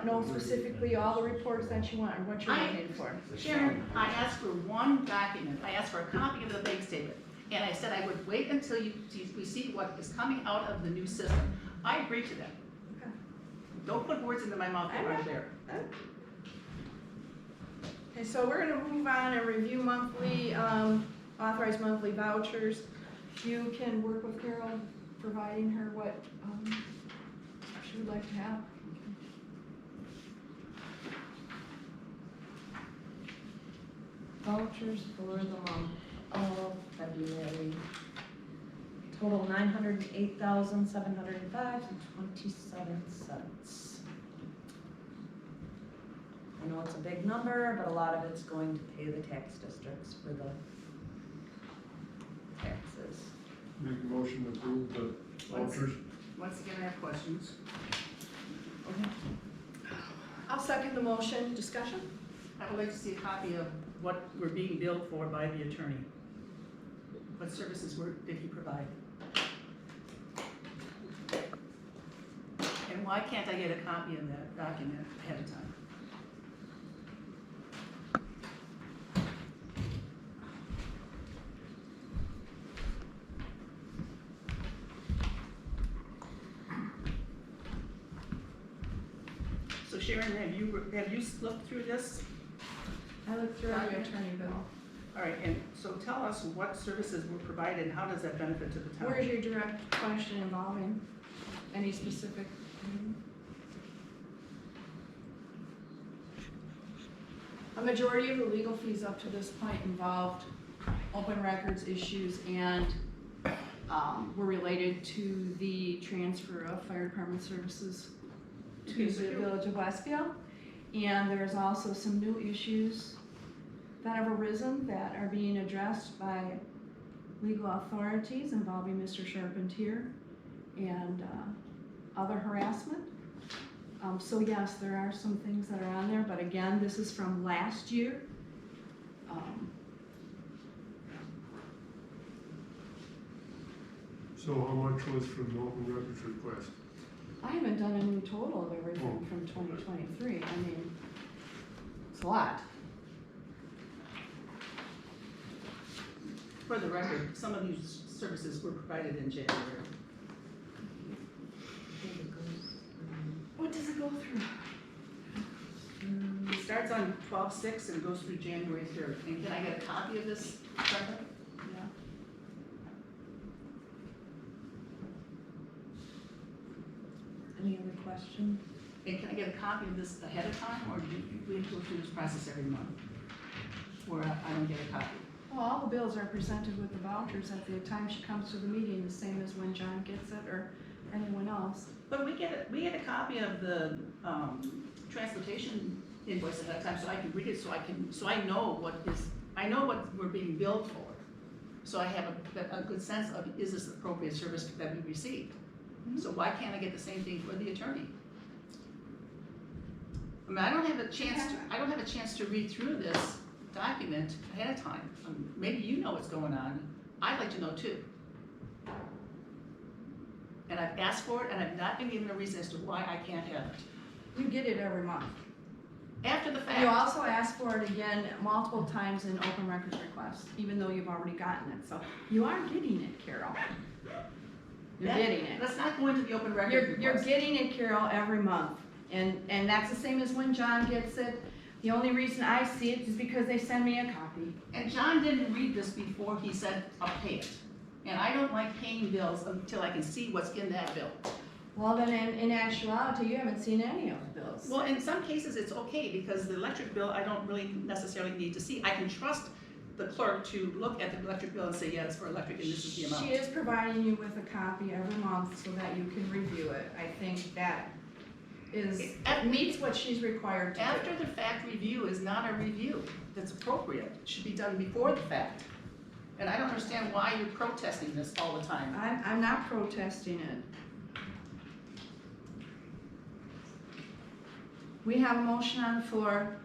[SPEAKER 1] know specifically all the reports that you want or what you're looking for.
[SPEAKER 3] Sharon, I asked for one document, I asked for a copy of the bank statement, and I said I would wait until we see what is coming out of the new system. I agreed to that.
[SPEAKER 1] Okay.
[SPEAKER 3] Don't put words into my mouth that aren't there.
[SPEAKER 1] Okay, so we're gonna move on and review monthly, authorized monthly vouchers. You can work with Carol, providing her what, she would like to have.
[SPEAKER 4] Vouchers for the month of February. Total $908,705.27. I know it's a big number, but a lot of it's going to pay the tax districts for the taxes.
[SPEAKER 2] Make a motion to approve the vouchers.
[SPEAKER 3] Once again, I have questions.
[SPEAKER 1] I'll second the motion. Discussion?
[SPEAKER 3] I would like to see a copy of what we're being billed for by the attorney. What services did he provide? And why can't I get a copy of that document ahead of time? So Sharon, have you looked through this?
[SPEAKER 1] I looked through every attorney bill.
[SPEAKER 3] All right, and so tell us what services were provided and how does that benefit to the town?
[SPEAKER 1] Where's your direct question involving any specific? A majority of the legal fees up to this point involved open records issues and were related to the transfer of fire department services to the village of Westfield. And there's also some new issues that have arisen that are being addressed by legal authorities involving Mr. Charpentier and other harassment. So yes, there are some things that are on there, but again, this is from last year.
[SPEAKER 2] So how much was from the open records request?
[SPEAKER 1] I haven't done a new total of everything from 2023. I mean, it's a lot.
[SPEAKER 3] For the record, some of these services were provided in January.
[SPEAKER 1] What does it go through?
[SPEAKER 3] It starts on 12/6 and goes through January 3rd. And can I get a copy of this, Brenda?
[SPEAKER 1] Yeah.
[SPEAKER 4] Any other questions?
[SPEAKER 3] And can I get a copy of this ahead of time, or do we go through this process every month? Where I don't get a copy?
[SPEAKER 1] Well, all the bills are presented with the vouchers at the time she comes to the meeting, the same as when John gets it or anyone else.
[SPEAKER 3] But we get a copy of the transportation invoice ahead of time, so I can read it, so I know what we're being billed for. So I have a good sense of, is this the appropriate service that we received? So why can't I get the same thing for the attorney? I mean, I don't have a chance to read through this document ahead of time. Maybe you know what's going on. I'd like to know too. And I've asked for it, and I've not been given a reason as to why I can't have it.
[SPEAKER 1] You get it every month.
[SPEAKER 3] After the fact.
[SPEAKER 1] You also ask for it again multiple times in open records requests, even though you've already gotten it. So you are getting it, Carol. You're getting it.
[SPEAKER 3] Let's not go into the open record
[SPEAKER 1] You're
[SPEAKER 3] request.
[SPEAKER 1] getting it, Carol, every month. And that's the same as when John gets it. The only reason I see it is because they send me a copy.
[SPEAKER 3] And John didn't read this before he said, I'll pay it. And I don't like paying bills until I can see what's in that bill.
[SPEAKER 1] Well, then in actuality, you haven't seen any of the bills.
[SPEAKER 3] Well, in some cases, it's okay, because the electric bill, I don't really necessarily need to see. I can trust the clerk to look at the electric bill and say, yeah, it's for electric and this is the amount.
[SPEAKER 1] She is providing you with a copy every month so that you can review it. I think that meets what she's required to do.
[SPEAKER 3] After the fact review is not a review that's appropriate. It should be done before the fact. And I don't understand why you're protesting this all the time.
[SPEAKER 1] I'm not protesting it. We have a motion on the floor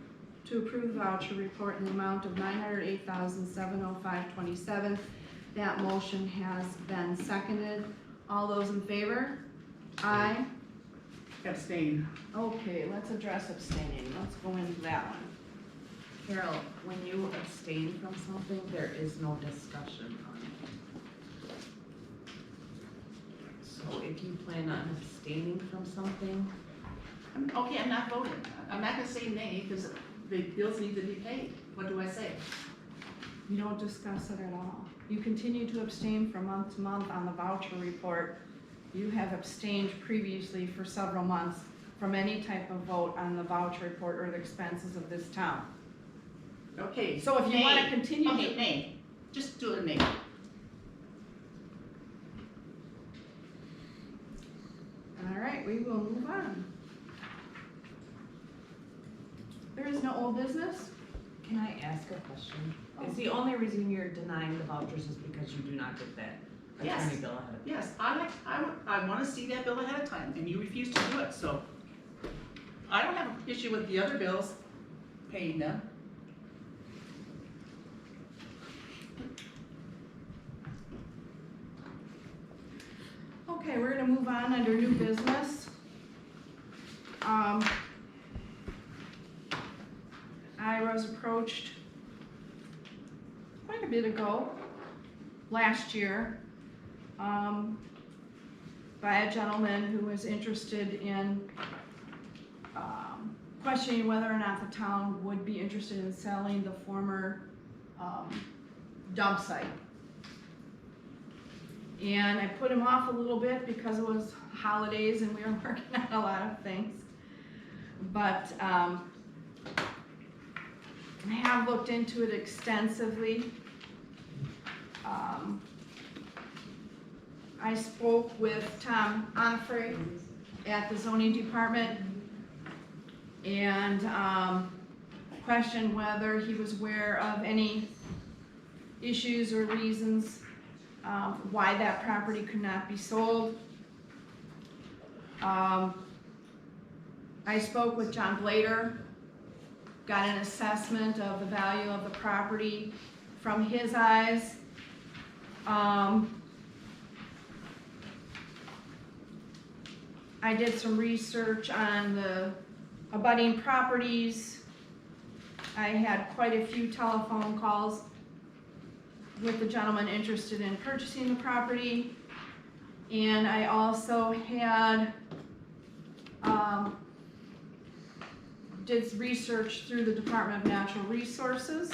[SPEAKER 1] to approve the voucher report in the amount of $908,705.27. That motion has been seconded. All those in favor? Aye.
[SPEAKER 3] Abstain.
[SPEAKER 1] Okay, let's address abstaining. Let's go into that one.
[SPEAKER 5] Carol, when you abstain from something, there is no discussion on it. So if you plan on abstaining from something,
[SPEAKER 3] Okay, I'm not voting. I'm not gonna say nay, because the bills need to be paid. What do I say?
[SPEAKER 1] You don't discuss it at all. You continue to abstain from month to month on the voucher report. You have abstained previously for several months from any type of vote on the voucher report or the expenses of this town.
[SPEAKER 3] Okay.
[SPEAKER 1] So if you want to
[SPEAKER 3] nay.
[SPEAKER 1] continue
[SPEAKER 3] Okay,
[SPEAKER 1] to,
[SPEAKER 3] nay. Just do a nay.
[SPEAKER 1] all right, we will move on. There is no old business?
[SPEAKER 5] can I ask a question? Is the only reason you're denying the vouchers is because you do not get that
[SPEAKER 3] Yes.
[SPEAKER 5] attorney bill ahead of time?
[SPEAKER 3] Yes, I wanna see that bill ahead of time, and you refuse to do it, so. I don't have an issue with the other bills, paying them.
[SPEAKER 1] Okay, we're gonna move on under new business. I was approached quite a bit ago, last year, by a gentleman who was interested in questioning whether or not the town would be interested in selling the former dump site. And I put him off a little bit because it was holidays and we were working on a lot of things. But I have looked into it extensively. I spoke with Tom Onfray at the zoning department and questioned whether he was aware of any issues or reasons why that property could not be sold. I spoke with John Blader, got an assessment of the value of the property from his eyes. I did some research on the abutting properties. I had quite a few telephone calls with the gentleman interested in purchasing the property. And I also had, did research through the Department of Natural Resources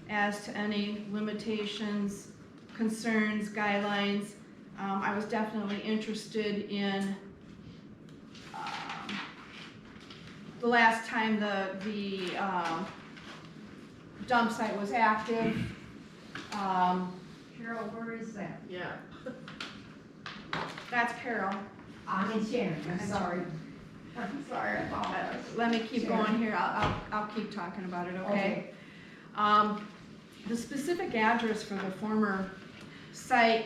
[SPEAKER 1] as to any limitations, concerns, guidelines. I was definitely interested in the last time the dump site was active.
[SPEAKER 7] Carol, where is that?
[SPEAKER 3] Yeah.
[SPEAKER 1] That's Carol.
[SPEAKER 7] I'm in Shannon, I'm sorry. I'm sorry, I apologize.
[SPEAKER 1] Let me keep going here. I'll keep talking about it, okay? The specific address for the former site,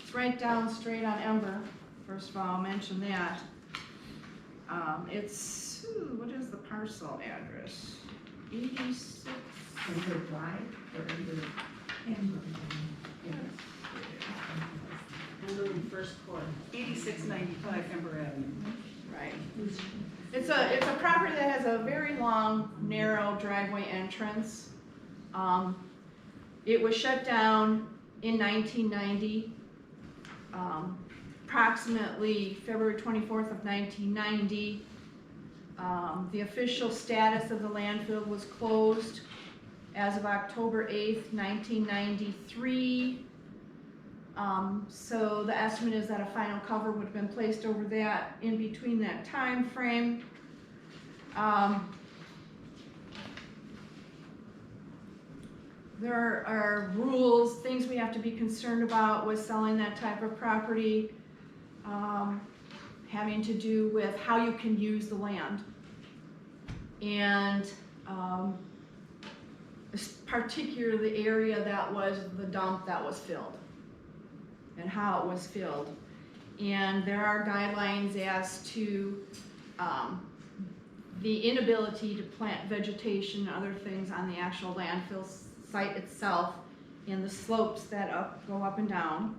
[SPEAKER 1] it's right down straight on Ember. First of all, I'll mention that. It's, what is the parcel address? 86.
[SPEAKER 7] Ember Drive or Ember?
[SPEAKER 3] Ember in first court, 8695 Ember Avenue.
[SPEAKER 1] Right. It's a property that has a very long, narrow driveway entrance. It was shut down in 1990, approximately February 24th of 1990. The official status of the landfill was closed as of October 8th, 1993. So the estimate is that a final cover would have been placed over that in between that time frame. There are rules, things we have to be concerned about with selling that type of property, having to do with how you can use the land. And particularly the area that was the dump that was filled and how it was filled. And there are guidelines as to the inability to plant vegetation and other things on the actual landfill site itself and the slopes that go up and down.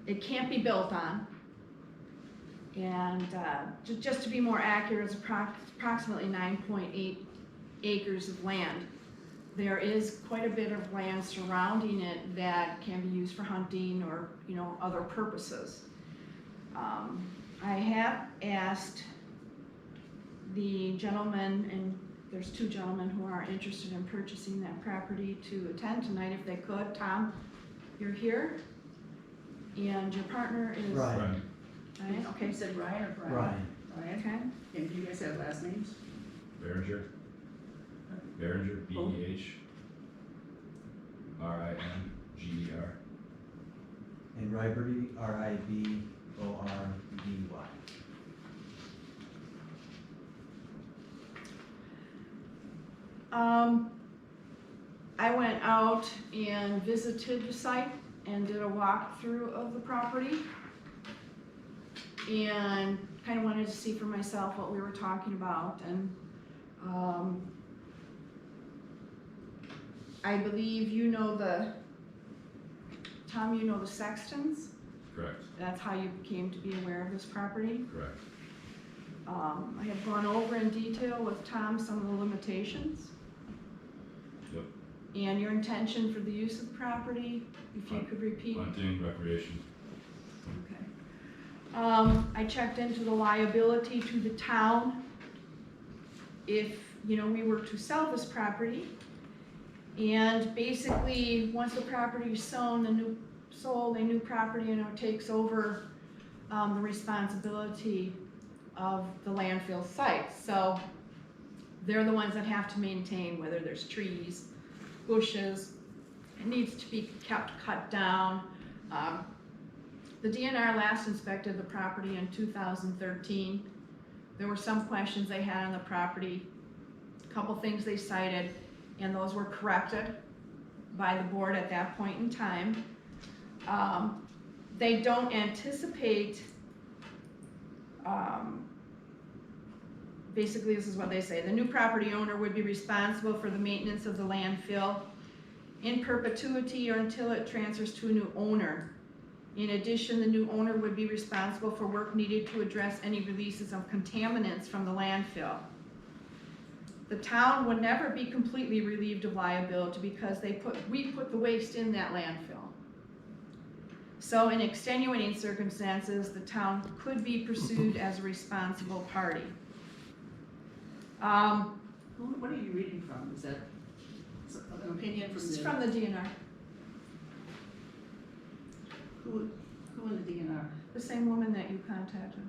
[SPEAKER 1] It can't be built on. And just to be more accurate, it's approximately 9.8 acres of land. There is quite a bit of land surrounding it that can be used for hunting or, you know, other purposes. I have asked the gentleman, and there's two gentlemen who are interested in purchasing that property, to attend tonight if they could. Tom, you're here, and your partner is?
[SPEAKER 8] Ryan.
[SPEAKER 1] Ryan, okay,
[SPEAKER 3] You said Ryan or Brian?
[SPEAKER 8] Ryan.
[SPEAKER 3] Ryan,
[SPEAKER 1] okay.
[SPEAKER 3] and do you guys have last names?
[SPEAKER 9] Behringer, Behringer,
[SPEAKER 8] And Riberty, Ribordy.
[SPEAKER 1] I went out and visited the site and did a walkthrough of the property and kind of wanted to see for myself what we were talking about. And I believe you know Tom, you know the Sextons?
[SPEAKER 9] correct,
[SPEAKER 1] That's how you came to be aware of this property?
[SPEAKER 9] correct.
[SPEAKER 1] I have gone over in detail with Tom some of the limitations.
[SPEAKER 9] Yep.
[SPEAKER 1] And your intention for the use of the property, if you could repeat.
[SPEAKER 9] Hunting, recreation,
[SPEAKER 1] Okay. I checked into the liability to the town if, you know, we were to sell this property. And basically, once the property is sold, a new property, you know, takes over the responsibility of the landfill site. So they're the ones that have to maintain, whether there's trees, bushes, it needs to be kept cut down. The DNR last inspected the property in 2013. There were some questions they had on the property, a couple things they cited, and those were corrected by the board at that point in time. They don't anticipate, basically this is what they say, the new property owner would be responsible for the maintenance of the landfill in perpetuity or until it transfers to a new owner. In addition, the new owner would be responsible for work needed to address any releases of contaminants from the landfill. The town would never be completely relieved of liability because we put the waste in that landfill. So in extenuating circumstances, the town could be pursued as a responsible party.
[SPEAKER 3] What are you reading from? Is that an opinion from
[SPEAKER 1] This is
[SPEAKER 3] the?
[SPEAKER 1] from the DNR,
[SPEAKER 3] Who in the DNR?
[SPEAKER 1] the same woman that you contacted.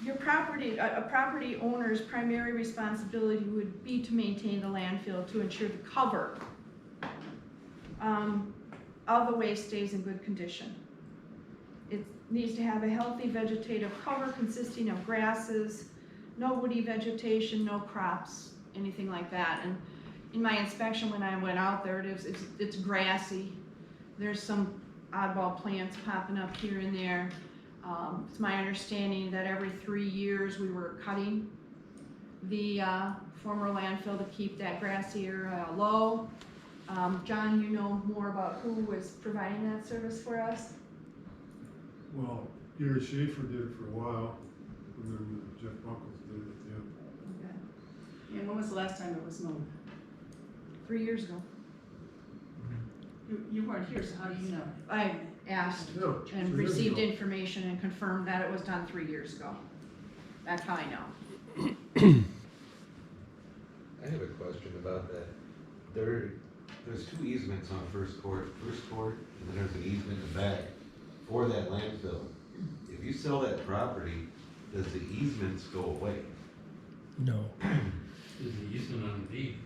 [SPEAKER 1] Your property, a property owner's primary responsibility would be to maintain the landfill to ensure the cover of the waste stays in good condition. It needs to have a healthy vegetative cover consisting of grasses, no woody vegetation, no crops, anything like that. And in my inspection when I went out there, it's grassy. There's some oddball plants popping up here and there. It's my understanding that every 3 years we were cutting the former landfill to keep that grassy area low. John, you know more about who was providing that service for us?
[SPEAKER 2] Well, Gary Schaefer did it for a while, and then Jeff Buckles did it, yeah.
[SPEAKER 1] Okay.
[SPEAKER 3] And when was the last time it was mowed?
[SPEAKER 1] 3 years ago.
[SPEAKER 3] You weren't here, so how do you know?
[SPEAKER 1] I asked
[SPEAKER 2] Yeah,
[SPEAKER 1] and
[SPEAKER 2] 3 years
[SPEAKER 1] received
[SPEAKER 2] ago.
[SPEAKER 1] information and confirmed that it was done 3 years ago. That's how I know.
[SPEAKER 10] I have a question about that. There's two easements on first court, and then there's an easement in the back for that landfill. If you sell that property, does the easements go away?
[SPEAKER 11] No.
[SPEAKER 12] Is the easement on the deed?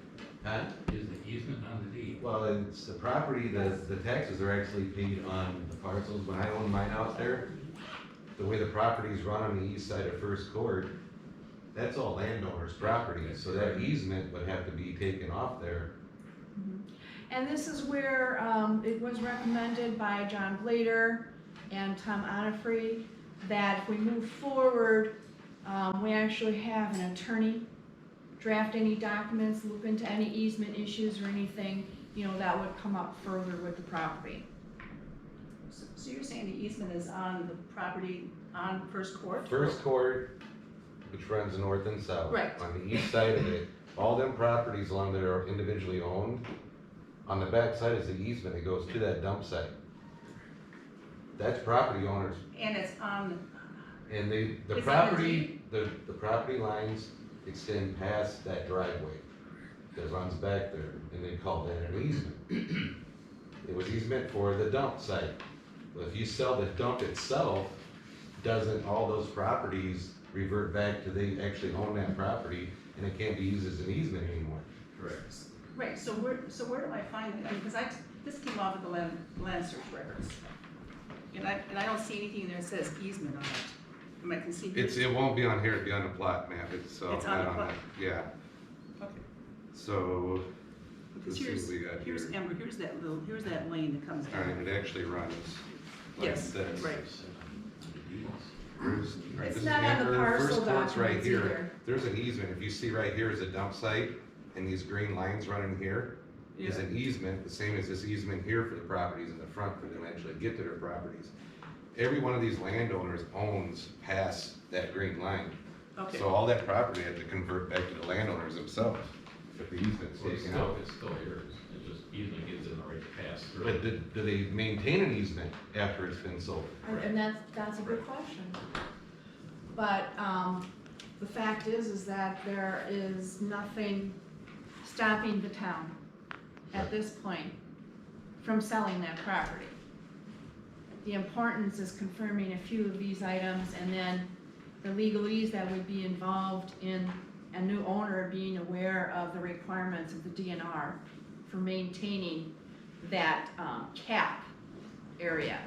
[SPEAKER 10] Huh?
[SPEAKER 11] Is the easement on the deed?
[SPEAKER 10] Well, it's the property, the taxes are actually paid on the parcels. When I owned mine out there, the way the property's run on the east side of First Court, that's all landowners' property, so that easement would have to be taken off there.
[SPEAKER 1] And this is where, it was recommended by John Blader and Tom Onifrey that if we move forward, we actually have an attorney draft any documents, look into any easement issues or anything, you know, that would come up further with the property.
[SPEAKER 3] So you're saying the easement is on the property on First Court?
[SPEAKER 10] First Court, which runs north and south.
[SPEAKER 3] Right.
[SPEAKER 10] On the east side of it, all them properties along there are individually owned. On the back side is the easement that goes to that dump site. That's property owners,
[SPEAKER 3] And it's on,
[SPEAKER 10] and the
[SPEAKER 3] It's on the
[SPEAKER 10] property, the property lines extend past that driveway that runs back there, and they call that an easement. It was easement for the dump site. But if you sell the dump itself, doesn't all those properties revert back to they actually own that property, and it can't be used as an easement anymore?
[SPEAKER 11] Correct.
[SPEAKER 3] right, so where do I find it? I mean, because this came off of the land search records. And I don't see anything there that says easement on it. Am I conceiving?
[SPEAKER 10] It won't be on here, it'll be on the plot map,
[SPEAKER 3] It's on the plot.
[SPEAKER 10] Yeah,
[SPEAKER 3] Okay.
[SPEAKER 10] so,
[SPEAKER 3] Because
[SPEAKER 10] let's see
[SPEAKER 3] here's,
[SPEAKER 10] what we got
[SPEAKER 3] here's
[SPEAKER 10] here.
[SPEAKER 3] Ember, here's that lane that comes
[SPEAKER 10] Alright,
[SPEAKER 3] down.
[SPEAKER 10] it actually runs like
[SPEAKER 3] Yes,
[SPEAKER 10] this.
[SPEAKER 3] right.
[SPEAKER 10] Here's- alright,
[SPEAKER 1] It's
[SPEAKER 10] this is
[SPEAKER 1] not on the
[SPEAKER 10] Amber.
[SPEAKER 1] parcel
[SPEAKER 10] First Court's right
[SPEAKER 1] documents
[SPEAKER 10] here.
[SPEAKER 1] either.
[SPEAKER 10] There's an easement, if you see right here is a dump site, and these green lines running here is
[SPEAKER 3] Yeah.
[SPEAKER 10] an easement, the same as this easement here for the properties in the front for them to actually get to their properties. Every one of these landowners owns past that green line.
[SPEAKER 3] Okay.
[SPEAKER 10] So all that property had to convert back to the landowners themselves, if the easement's
[SPEAKER 11] Well, it's
[SPEAKER 10] taken out.
[SPEAKER 11] still yours, it just easement gives it the right to pass through.
[SPEAKER 10] But do they maintain an easement after it's been sold?
[SPEAKER 1] And that's a good question. But, the fact is that there is nothing stopping the town at this point from selling that property. The importance is confirming a few of these items and then the legalese that would be involved in a new owner being aware of the requirements of the DNR for maintaining that, cap area.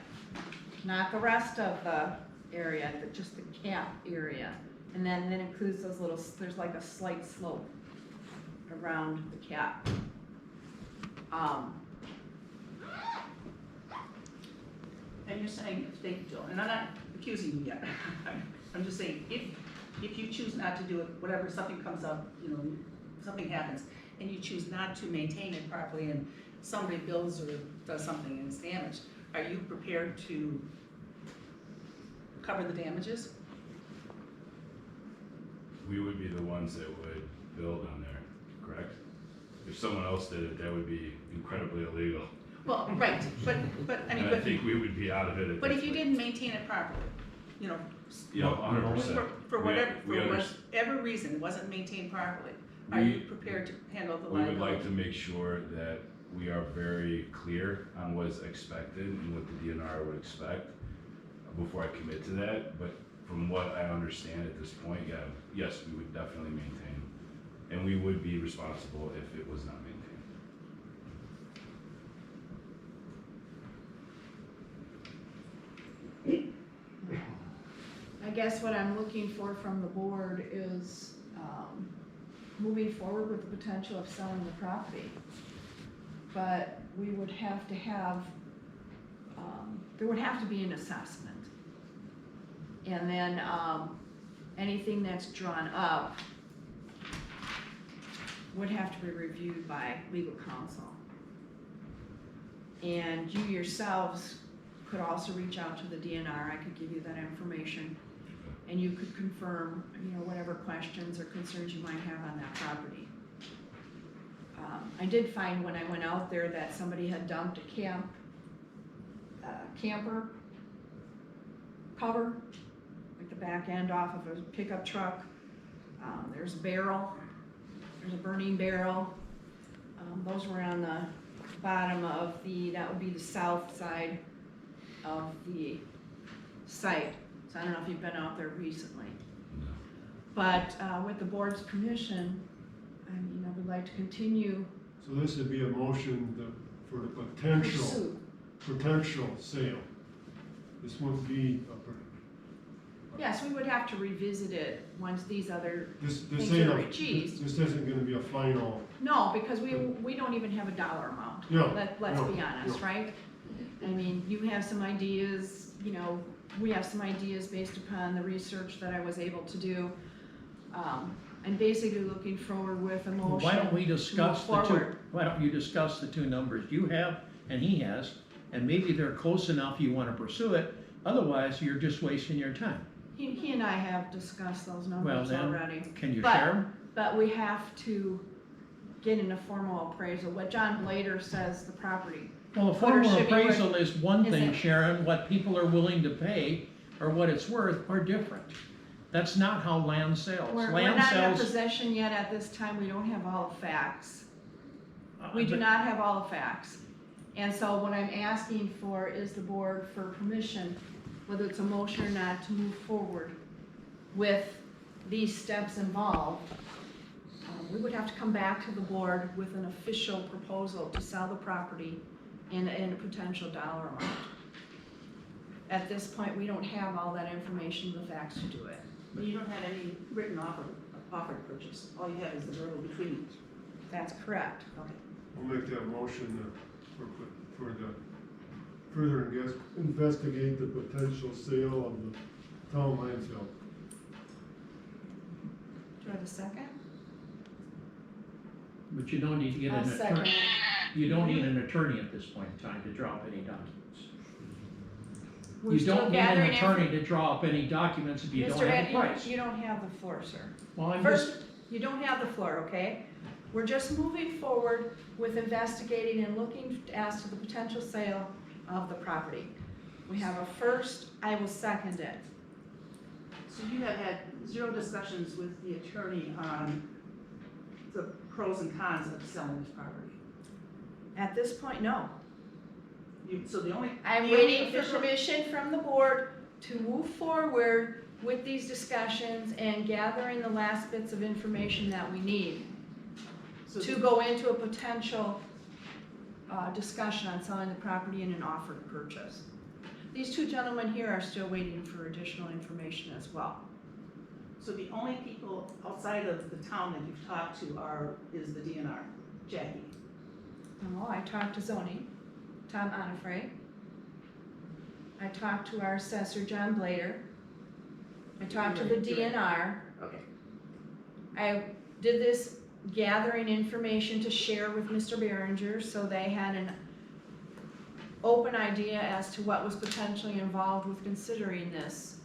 [SPEAKER 1] Not the rest of the area, but just the cap area. And then that includes those little, there's like a slight slope around the cap.
[SPEAKER 3] And you're saying if they don't, and I'm not accusing you yet, I'm just saying, if you choose not to do it, whatever, something comes up, you know, something happens, and you choose not to maintain it properly, and somebody builds or does something and it's damaged, are you prepared to cover the damages?
[SPEAKER 9] We would be the ones that would build on there, correct? If someone else did it, that would be incredibly illegal.
[SPEAKER 3] Well, right, but, I mean,
[SPEAKER 9] And I think we would be out of it at
[SPEAKER 3] but
[SPEAKER 9] that
[SPEAKER 3] if you
[SPEAKER 9] point.
[SPEAKER 3] didn't maintain it properly, you know,
[SPEAKER 9] You know, 100%.
[SPEAKER 3] for whatever,
[SPEAKER 9] We
[SPEAKER 3] whatever reason, it wasn't maintained properly, are you prepared to handle the
[SPEAKER 9] We would
[SPEAKER 3] liability?
[SPEAKER 9] like to make sure that we are very clear on what is expected and what the DNR would expect before I commit to that, but from what I understand at this point, yeah, yes, we would definitely maintain. And we would be responsible if it was not maintained.
[SPEAKER 1] I guess what I'm looking for from the board is, moving forward with the potential of selling the property. But we would have to have, there would have to be an assessment. And then, anything that's drawn up would have to be reviewed by legal counsel. And you yourselves could also reach out to the DNR, I could give you that information. And you could confirm, you know, whatever questions or concerns you might have on that property. I did find when I went out there that somebody had dumped a camper cover, like the back end off of a pickup truck. There's a barrel, there's a burning barrel. Those were on the bottom of that would be the south side of the site. So I don't know if you've been out there recently. But with the board's permission, I mean, I would like to continue
[SPEAKER 2] So this would be a motion for the potential,
[SPEAKER 1] pursuit.
[SPEAKER 2] sale. This wouldn't be
[SPEAKER 1] Yes, we would have to revisit it once these other
[SPEAKER 2] this
[SPEAKER 1] things
[SPEAKER 2] ain't
[SPEAKER 1] are
[SPEAKER 2] a,
[SPEAKER 1] achieved.
[SPEAKER 2] this isn't gonna be a final,
[SPEAKER 1] No, because we don't even have a dollar amount.
[SPEAKER 2] no.
[SPEAKER 1] Let's
[SPEAKER 2] no,
[SPEAKER 1] be honest,
[SPEAKER 2] no.
[SPEAKER 1] right? I mean, you have some ideas, you know, we have some ideas based upon the research that I was able to do. And basically looking forward with a motion.
[SPEAKER 7] Well, why don't we discuss
[SPEAKER 1] move
[SPEAKER 7] the two,
[SPEAKER 1] forward.
[SPEAKER 7] why don't you discuss the two numbers you have and he has, and maybe they're close enough you wanna pursue it, otherwise you're just wasting your time.
[SPEAKER 1] He and I have discussed those numbers
[SPEAKER 7] then-
[SPEAKER 1] already.
[SPEAKER 7] Can you
[SPEAKER 1] But-
[SPEAKER 7] share them?
[SPEAKER 1] But we have to get in a formal appraisal. What John Blader says the property.
[SPEAKER 7] Well, a
[SPEAKER 1] Or
[SPEAKER 7] formal
[SPEAKER 1] should be worth-
[SPEAKER 7] appraisal is one
[SPEAKER 1] is
[SPEAKER 7] thing,
[SPEAKER 1] it-
[SPEAKER 7] Sharon, what people are willing to pay or what it's worth are different. That's not how land sells.
[SPEAKER 1] We're
[SPEAKER 7] Land
[SPEAKER 1] not in a
[SPEAKER 7] sells.
[SPEAKER 1] possession yet at this time. We don't have all the facts. We do
[SPEAKER 7] but-
[SPEAKER 1] not have all the facts. And so what I'm asking for is the board for permission, whether it's a motion or not, to move forward with these steps involved. We would have to come back to the board with an official proposal to sell the property and a potential dollar amount. At this point, we don't have all that information, the facts to do it.
[SPEAKER 3] You don't have any written offered purchase, all you have is the verbal between.
[SPEAKER 1] That's correct.
[SPEAKER 2] I'll make that motion for the further investigate the potential sale of the town landfill.
[SPEAKER 1] Do I have a second?
[SPEAKER 7] But you don't need to get
[SPEAKER 1] I'll
[SPEAKER 7] an
[SPEAKER 1] second
[SPEAKER 7] attorney,
[SPEAKER 1] it.
[SPEAKER 7] you don't need an attorney at this point in time to draw up any documents.
[SPEAKER 1] We're
[SPEAKER 7] You
[SPEAKER 1] still
[SPEAKER 7] don't need an
[SPEAKER 1] gathering
[SPEAKER 7] attorney to draw up any documents if you don't
[SPEAKER 1] Mr.
[SPEAKER 7] have
[SPEAKER 1] Ed,
[SPEAKER 7] a price.
[SPEAKER 1] you don't have the floor, sir.
[SPEAKER 7] Well, I'm
[SPEAKER 1] First,
[SPEAKER 7] just,
[SPEAKER 1] you don't have the floor, okay? We're just moving forward with investigating and looking as to the potential sale of the property. We have a first, I will second it.
[SPEAKER 3] So you have had 0 discussions with the attorney on the pros and cons of selling this property?
[SPEAKER 1] At this point, no.
[SPEAKER 3] So the only.
[SPEAKER 1] I'm
[SPEAKER 3] the only
[SPEAKER 1] waiting for
[SPEAKER 3] official-
[SPEAKER 1] permission from the board to move forward with these discussions and gathering the last bits of information that we need
[SPEAKER 3] So
[SPEAKER 1] to go into a potential discussion on selling the property in an offered purchase. These two gentlemen here are still waiting for additional information as well.
[SPEAKER 3] So the only people outside of the town that you've talked to is the DNR, Jackie.
[SPEAKER 1] Oh, I talked to zoning, Tom Onifray. I talked to our assessor, John Blader. I talked to the DNR.
[SPEAKER 3] Okay.
[SPEAKER 1] I did this gathering information to share with Mr. Behringer, so they had an open idea as to what was potentially involved with considering this.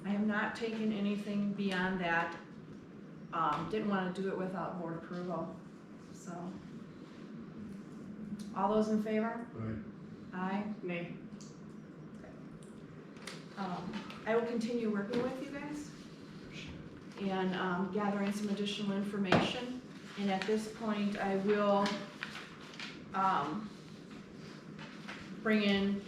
[SPEAKER 1] I have not taken anything beyond that. Didn't want to do it without board approval, so. All those in favor?
[SPEAKER 2] Right.
[SPEAKER 1] Aye.
[SPEAKER 3] Nay.
[SPEAKER 1] I will continue working with you guys and gathering some additional information. And at this point, I will bring in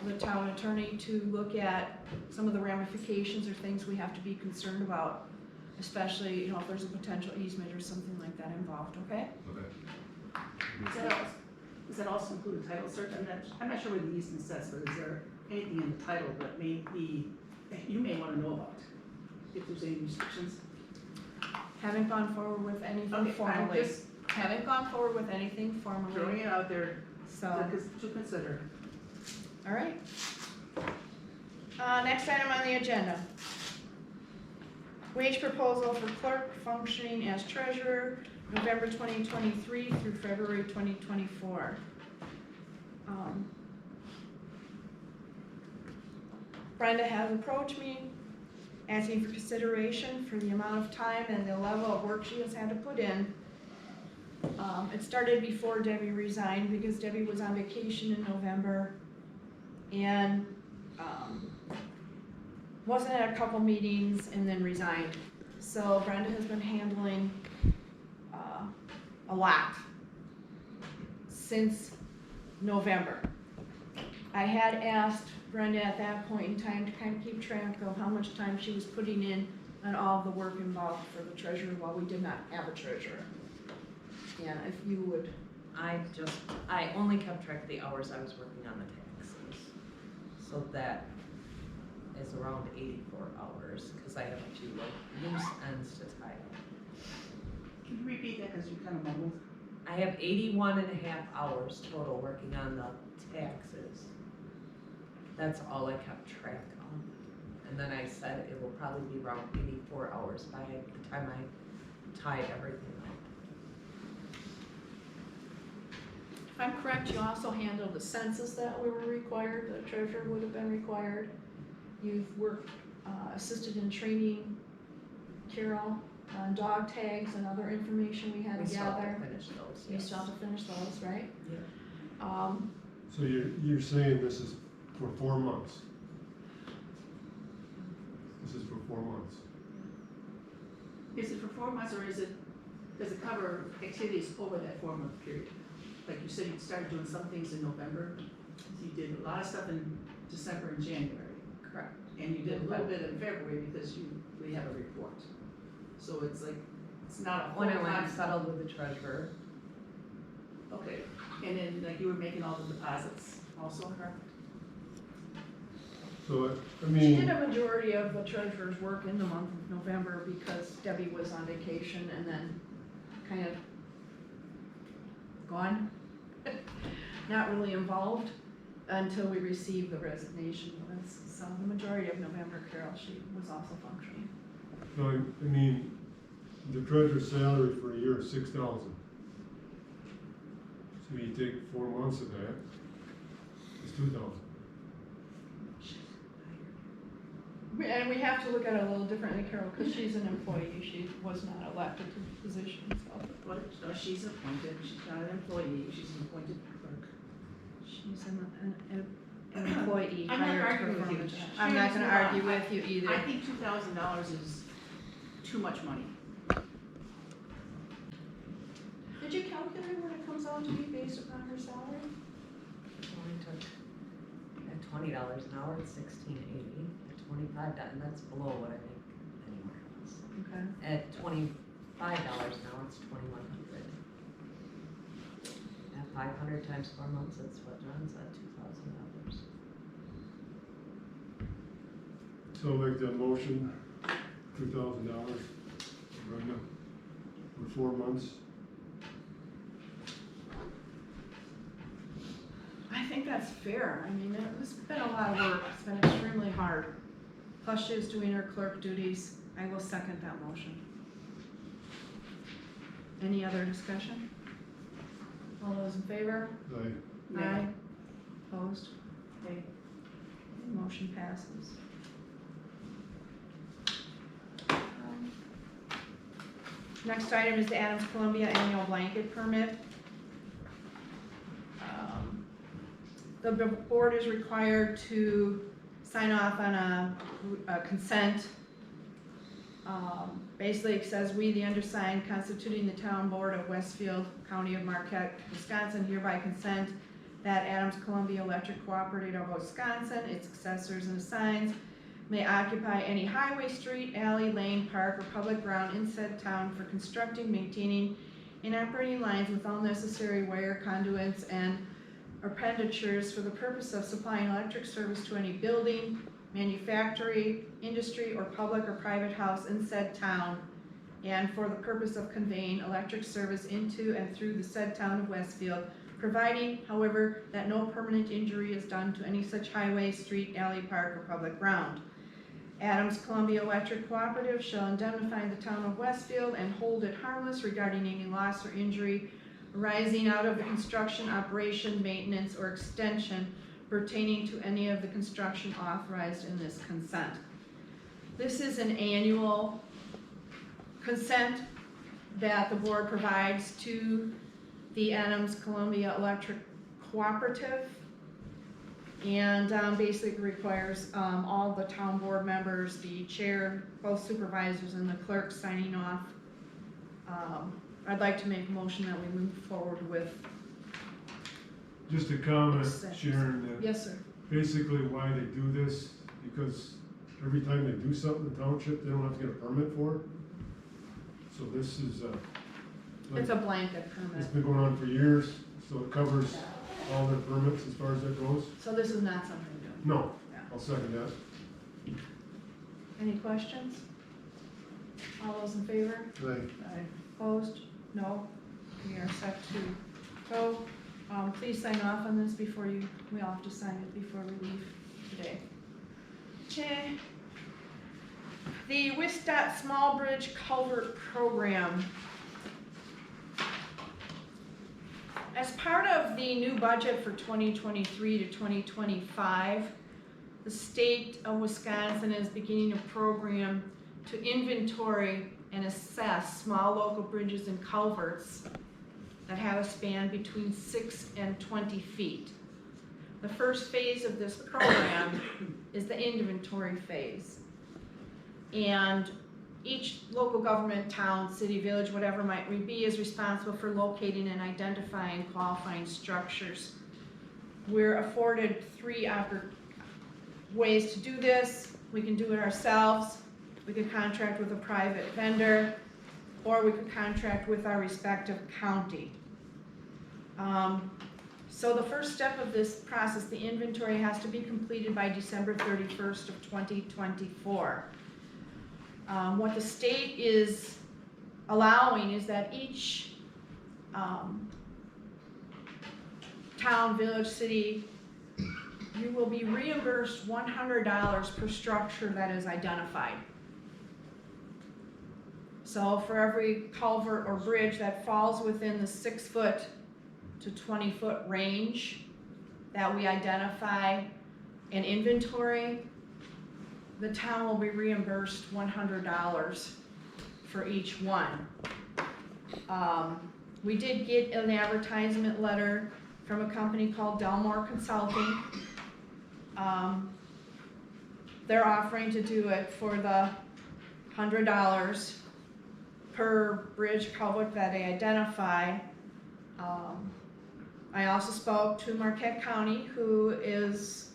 [SPEAKER 1] the town attorney to look at some of the ramifications or things we have to be concerned about, especially, you know, if there's a potential easement or something like that involved, okay?
[SPEAKER 9] Okay.
[SPEAKER 3] Does that also include a title search? I'm not sure what the easement says, but is there anything in the title that you may want to know about? If there's any restrictions?
[SPEAKER 1] Haven't gone forward with anything
[SPEAKER 3] Okay, I'm
[SPEAKER 1] formally.
[SPEAKER 3] just
[SPEAKER 1] Haven't gone forward with anything
[SPEAKER 3] throwing
[SPEAKER 1] formally,
[SPEAKER 3] it out there
[SPEAKER 1] so,
[SPEAKER 3] to consider.
[SPEAKER 1] all right. Next item on the agenda. Wage proposal for clerk functioning as treasurer, November 2023 through February 2024. Brenda has approached me, asking for consideration for the amount of time and the level of work she has had to put in. It started before Debbie resigned because Debbie was on vacation in November and wasn't at a couple meetings and then resigned. So Brenda has been handling a lot since November. I had asked Brenda at that point in time to kind of keep track of how much time she was putting in and all of the work involved for the treasurer while we did not have a treasurer. And if you would,
[SPEAKER 5] I only kept track of the hours I was working on the taxes. So that is around 84 hours, because I have a few like loose ends to tie up.
[SPEAKER 3] Can you repeat that, because you kind of mumbled?
[SPEAKER 5] I have 81 and a half hours total working on the taxes. That's all I kept track of. And then I said it will probably be around 84 hours by the time I tie everything up.
[SPEAKER 1] if I'm correct, you also handled the census that we were required, the treasurer would have been required. You've worked, assisted in training Carol on dog tags and other information we had
[SPEAKER 5] We
[SPEAKER 1] to
[SPEAKER 5] still have
[SPEAKER 1] gather.
[SPEAKER 5] to finish those,
[SPEAKER 1] You
[SPEAKER 5] yes.
[SPEAKER 1] still have to finish those, right?
[SPEAKER 5] Yeah.
[SPEAKER 2] So you're saying this is for 4 months? This is for 4 months?
[SPEAKER 3] Is it for 4 months, or does it cover activities over that 4-month period? Like you said, you started doing some things in November, you did a lot of stuff in December and January.
[SPEAKER 1] Correct.
[SPEAKER 3] And you did a little bit in February because we have a report. So it's like, it's not a
[SPEAKER 5] When I
[SPEAKER 3] full
[SPEAKER 5] went and
[SPEAKER 3] time.
[SPEAKER 5] settled with the treasurer.
[SPEAKER 3] Okay, and then like you were making all the deposits also?
[SPEAKER 5] Correct.
[SPEAKER 2] So, I
[SPEAKER 1] She
[SPEAKER 2] mean.
[SPEAKER 1] did a majority of the treasurer's work in the month of November because Debbie was on vacation and then kind of gone. Not really involved until we received the resignation list. So the majority of November, Carol, she was also functioning.
[SPEAKER 2] So, I mean, the treasurer's salary for a year is $6,000. So you take 4 months of that, it's $2,000.
[SPEAKER 1] And we have to look at it a little differently, Carol, because she's an employee. She was not elected to the position, so.
[SPEAKER 3] Well, no, she's appointed, she's not an employee, she's an appointed clerk.
[SPEAKER 1] She's an employee
[SPEAKER 3] I'm not
[SPEAKER 1] hired
[SPEAKER 3] arguing
[SPEAKER 1] her
[SPEAKER 3] with
[SPEAKER 1] from
[SPEAKER 3] you.
[SPEAKER 1] the job. I'm not gonna
[SPEAKER 3] Sharon's
[SPEAKER 1] argue
[SPEAKER 3] not.
[SPEAKER 1] with you either.
[SPEAKER 3] I think $2,000 is too much money.
[SPEAKER 1] Did you calculate what it comes out to be based upon her salary?
[SPEAKER 5] Only took, at $20 an hour, it's $16.80. At $25, and that's below what I make anywhere else.
[SPEAKER 1] Okay.
[SPEAKER 5] At $25 now, it's $2,100. At 500 times 4 months, that's what John said, $2,000.
[SPEAKER 2] So I'll make that motion, $2,000, Brenda, for 4 months.
[SPEAKER 1] I think that's fair. I mean, it's been a lot of work. It's been extremely hard. Plus she is doing her clerk duties. I will second that motion. Any other discussion? All those in favor?
[SPEAKER 2] Aye.
[SPEAKER 1] Aye. Opposed? Okay. Motion passes. Next item is the Adams Columbia annual blanket permit. The board is required to sign off on a consent. Basically, it says, "We, the undersigned, constituting the town board of Westfield, County of Marquette, Wisconsin, hereby consent that Adams Columbia Electric Cooperative of Wisconsin, its successors and assigns, may occupy any highway, street, alley, lane, park, or public ground in said town for constructing, maintaining, and operating lines with all necessary wire conduits and appenditures for the purpose of supplying electric service to any building, manufactory, industry, or public or private house in said town, and for the purpose of conveying electric service into and through the said town of Westfield, providing, however, that no permanent injury is done to any such highway, street, alley, park, or public ground. Adams Columbia Electric Cooperative shall indemnify the town of Westfield and hold it harmless regarding any loss or injury arising out of the construction, operation, maintenance, or extension pertaining to any of the construction authorized in this consent." This is an annual consent that the board provides to the Adams Columbia Electric Cooperative. And basically requires all the town board members, the chair, both supervisors, and the clerk signing off. I'd like to make a motion that we move forward with.
[SPEAKER 2] Just a comment,
[SPEAKER 1] Consent.
[SPEAKER 2] Sharon, that
[SPEAKER 1] Yes, sir.
[SPEAKER 2] basically why they do this, because every time they do something in the township, they don't have to get a permit for it. So this is, like,
[SPEAKER 1] It's a blanket permit.
[SPEAKER 2] it's been going on for years, so it covers all their permits as far as that goes.
[SPEAKER 1] So this is not something new.
[SPEAKER 2] No,
[SPEAKER 1] Yeah.
[SPEAKER 2] I'll second that.
[SPEAKER 1] Any questions? All those in favor?
[SPEAKER 2] Right.
[SPEAKER 1] Opposed? No? We are set to go. Please sign off on this before we all have to sign it before we leave today. Okay. The WISDOT Small Bridge Culvert Program. As part of the new budget for 2023 to 2025, the state of Wisconsin is beginning a program to inventory and assess small local bridges and culverts that have a span between 6 and 20 feet. The first phase of this program is the inventory phase. And each local government, town, city, village, whatever might we be, is responsible for locating and identifying qualifying structures. We're afforded 3 ways to do this. We can do it ourselves, we could contract with a private vendor, or we could contract with our respective county. So the first step of this process, the inventory, has to be completed by December 31st of 2024. What the state is allowing is that each town, village, city, you will be reimbursed $100 per structure that is identified. So for every culvert or bridge that falls within the 6-foot to 20-foot range that we identify and inventory, the town will be reimbursed $100 for each one. We did get an advertisement letter from a company called Delmore Consulting. They're offering to do it for the $100 per bridge culvert that they identify. I also spoke to Marquette County, who is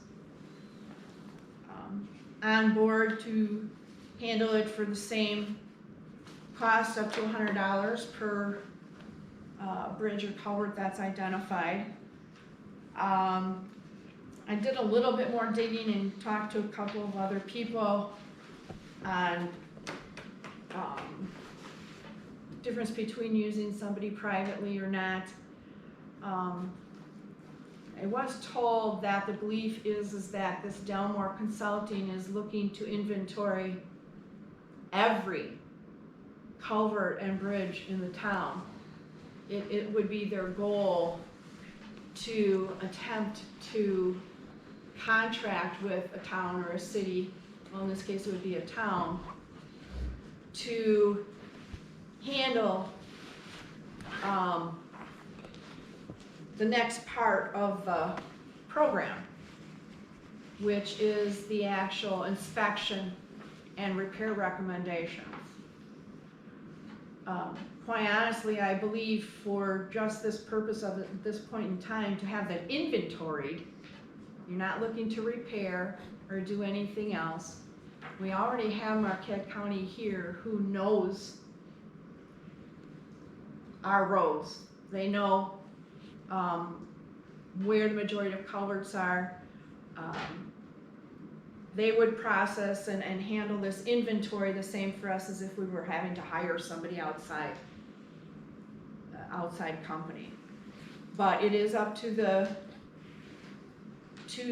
[SPEAKER 1] on board to handle it for the same cost, up to $100 per bridge or culvert that's identified. I did a little bit more digging and talked to a couple of other people on difference between using somebody privately or not. I was told that the belief is that this Delmore Consulting is looking to inventory every culvert and bridge in the town. It would be their goal to attempt to contract with a town or a city, well, in this case it would be a town, to handle the next part of the program, which is the actual inspection and repair recommendations. Quite honestly, I believe for just this purpose of at this point in time to have that inventoried, you're not looking to repair or do anything else. We already have Marquette County here who knows our roads. They know where the majority of culverts are. They would process and handle this inventory the same for us as if we were having to hire somebody outside company. But it is up to the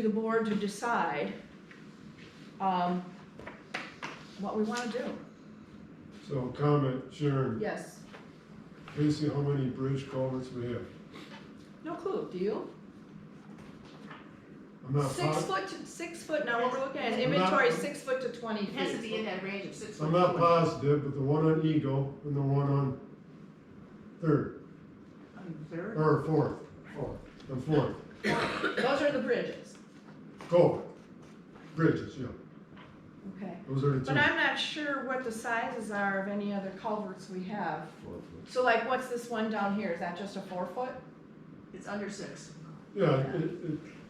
[SPEAKER 1] board to decide what we want to do.
[SPEAKER 2] So comment, Sharon,
[SPEAKER 1] Yes.
[SPEAKER 2] basically how many bridge culverts we have?
[SPEAKER 1] No clue. Do you?
[SPEAKER 2] I'm not
[SPEAKER 1] 6 foot. Now what we're looking at is
[SPEAKER 2] I'm not-
[SPEAKER 1] inventory 6 foot to 20
[SPEAKER 3] It has to be
[SPEAKER 1] feet.
[SPEAKER 3] in that range of 6 foot.
[SPEAKER 2] I'm not
[SPEAKER 3] to 20.
[SPEAKER 2] positive, but the one on Eagle and the one on Third,
[SPEAKER 3] Third?
[SPEAKER 2] or Fourth, and Fourth,
[SPEAKER 1] Those are the bridges.
[SPEAKER 2] culvert, bridges, yeah,
[SPEAKER 1] Okay.
[SPEAKER 2] those are the
[SPEAKER 1] But
[SPEAKER 2] two.
[SPEAKER 1] I'm not sure what the sizes are of any other culverts we have.
[SPEAKER 10] 4 foot.
[SPEAKER 1] So like, what's this one down here? Is that just a 4 foot?
[SPEAKER 3] It's under 6.
[SPEAKER 2] Yeah,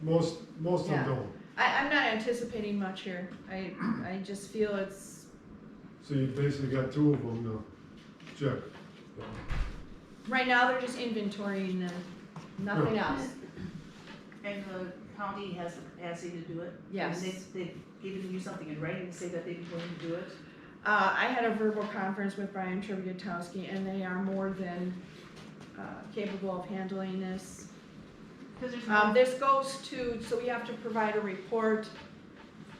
[SPEAKER 2] most of
[SPEAKER 1] Yeah.
[SPEAKER 2] them don't.
[SPEAKER 1] I'm not anticipating much here. I just feel it's,
[SPEAKER 2] So you basically got two of them to check.
[SPEAKER 1] right now they're just inventorying and nothing else.
[SPEAKER 3] And the county has the capacity to do it?
[SPEAKER 1] Yes.
[SPEAKER 3] And they've given you something in writing to say that they'd be willing to do it?
[SPEAKER 1] I had a verbal conference with Brian Trivigotowski, and they are more than capable of handling this.
[SPEAKER 3] Because there's no,
[SPEAKER 1] This goes to, so we have to provide a report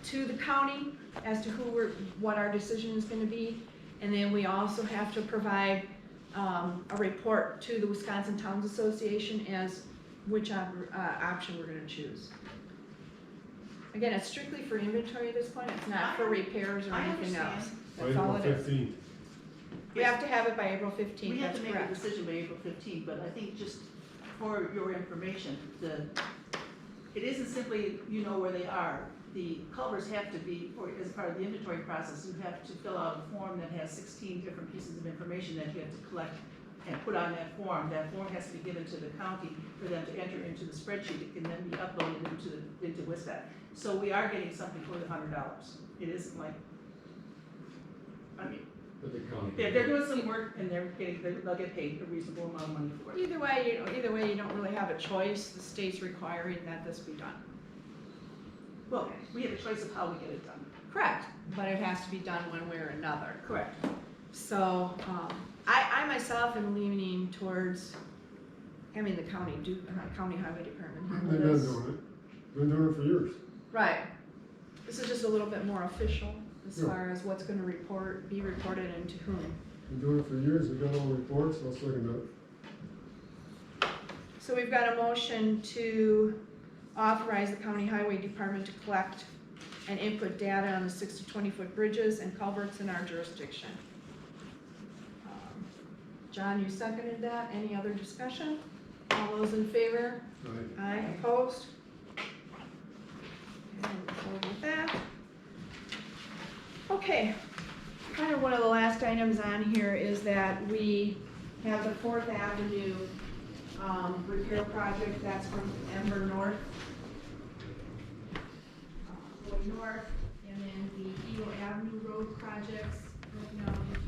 [SPEAKER 1] to the county as to what our decision is gonna be. And then we also have to provide a report to the Wisconsin Towns Association as which option we're gonna choose. Again, it's strictly for inventory at this point, it's not for repairs or
[SPEAKER 3] I
[SPEAKER 1] anything
[SPEAKER 3] understand.
[SPEAKER 1] else.
[SPEAKER 2] By
[SPEAKER 1] That's all
[SPEAKER 2] April
[SPEAKER 1] it is.
[SPEAKER 2] 15th.
[SPEAKER 1] We have to have it by April
[SPEAKER 3] we
[SPEAKER 1] fifteenth,
[SPEAKER 3] have
[SPEAKER 1] that's
[SPEAKER 3] to make a
[SPEAKER 1] correct.
[SPEAKER 3] decision by April 15th, but I think just for your information, it isn't simply you know where they are. The culverts have to be, or as part of the inventory process, you have to fill out a form that has 16 different pieces of information that you have to collect and put on that form. That form has to be given to the county for them to enter into the spreadsheet. It can then be uploaded into WISDOT. So we are getting something for the $100. It isn't like, I mean,
[SPEAKER 11] But the county.
[SPEAKER 3] they're doing some work and they'll get paid a reasonable amount of money for it.
[SPEAKER 1] Either way, you don't really have a choice, the state's requiring that this be done.
[SPEAKER 3] Well, we have a choice of how we get it done.
[SPEAKER 1] Correct, but it has to be done one way or another.
[SPEAKER 3] Correct.
[SPEAKER 1] So, I myself am leaning towards having the county county highway department
[SPEAKER 2] They've
[SPEAKER 1] handle
[SPEAKER 2] been
[SPEAKER 1] this.
[SPEAKER 2] doing it. Been doing it for years.
[SPEAKER 1] Right. This is just a little bit more official as
[SPEAKER 2] Yeah.
[SPEAKER 1] far as what's gonna be reported and to whom.
[SPEAKER 2] Been doing it for years. They've got all the reports. Let's look at it.
[SPEAKER 1] So we've got a motion to authorize the county highway department to collect and input data on the 6 to 20-foot bridges and culverts in our jurisdiction. John, you seconded that. Any other discussion? All those in favor?
[SPEAKER 2] Right.
[SPEAKER 1] Aye, opposed? And we'll go with that. Okay, kind of one of the last items on here is that we have the 4th Avenue repair project, that's from Ember North. Going north, and then the Eagle Avenue Road projects broken out into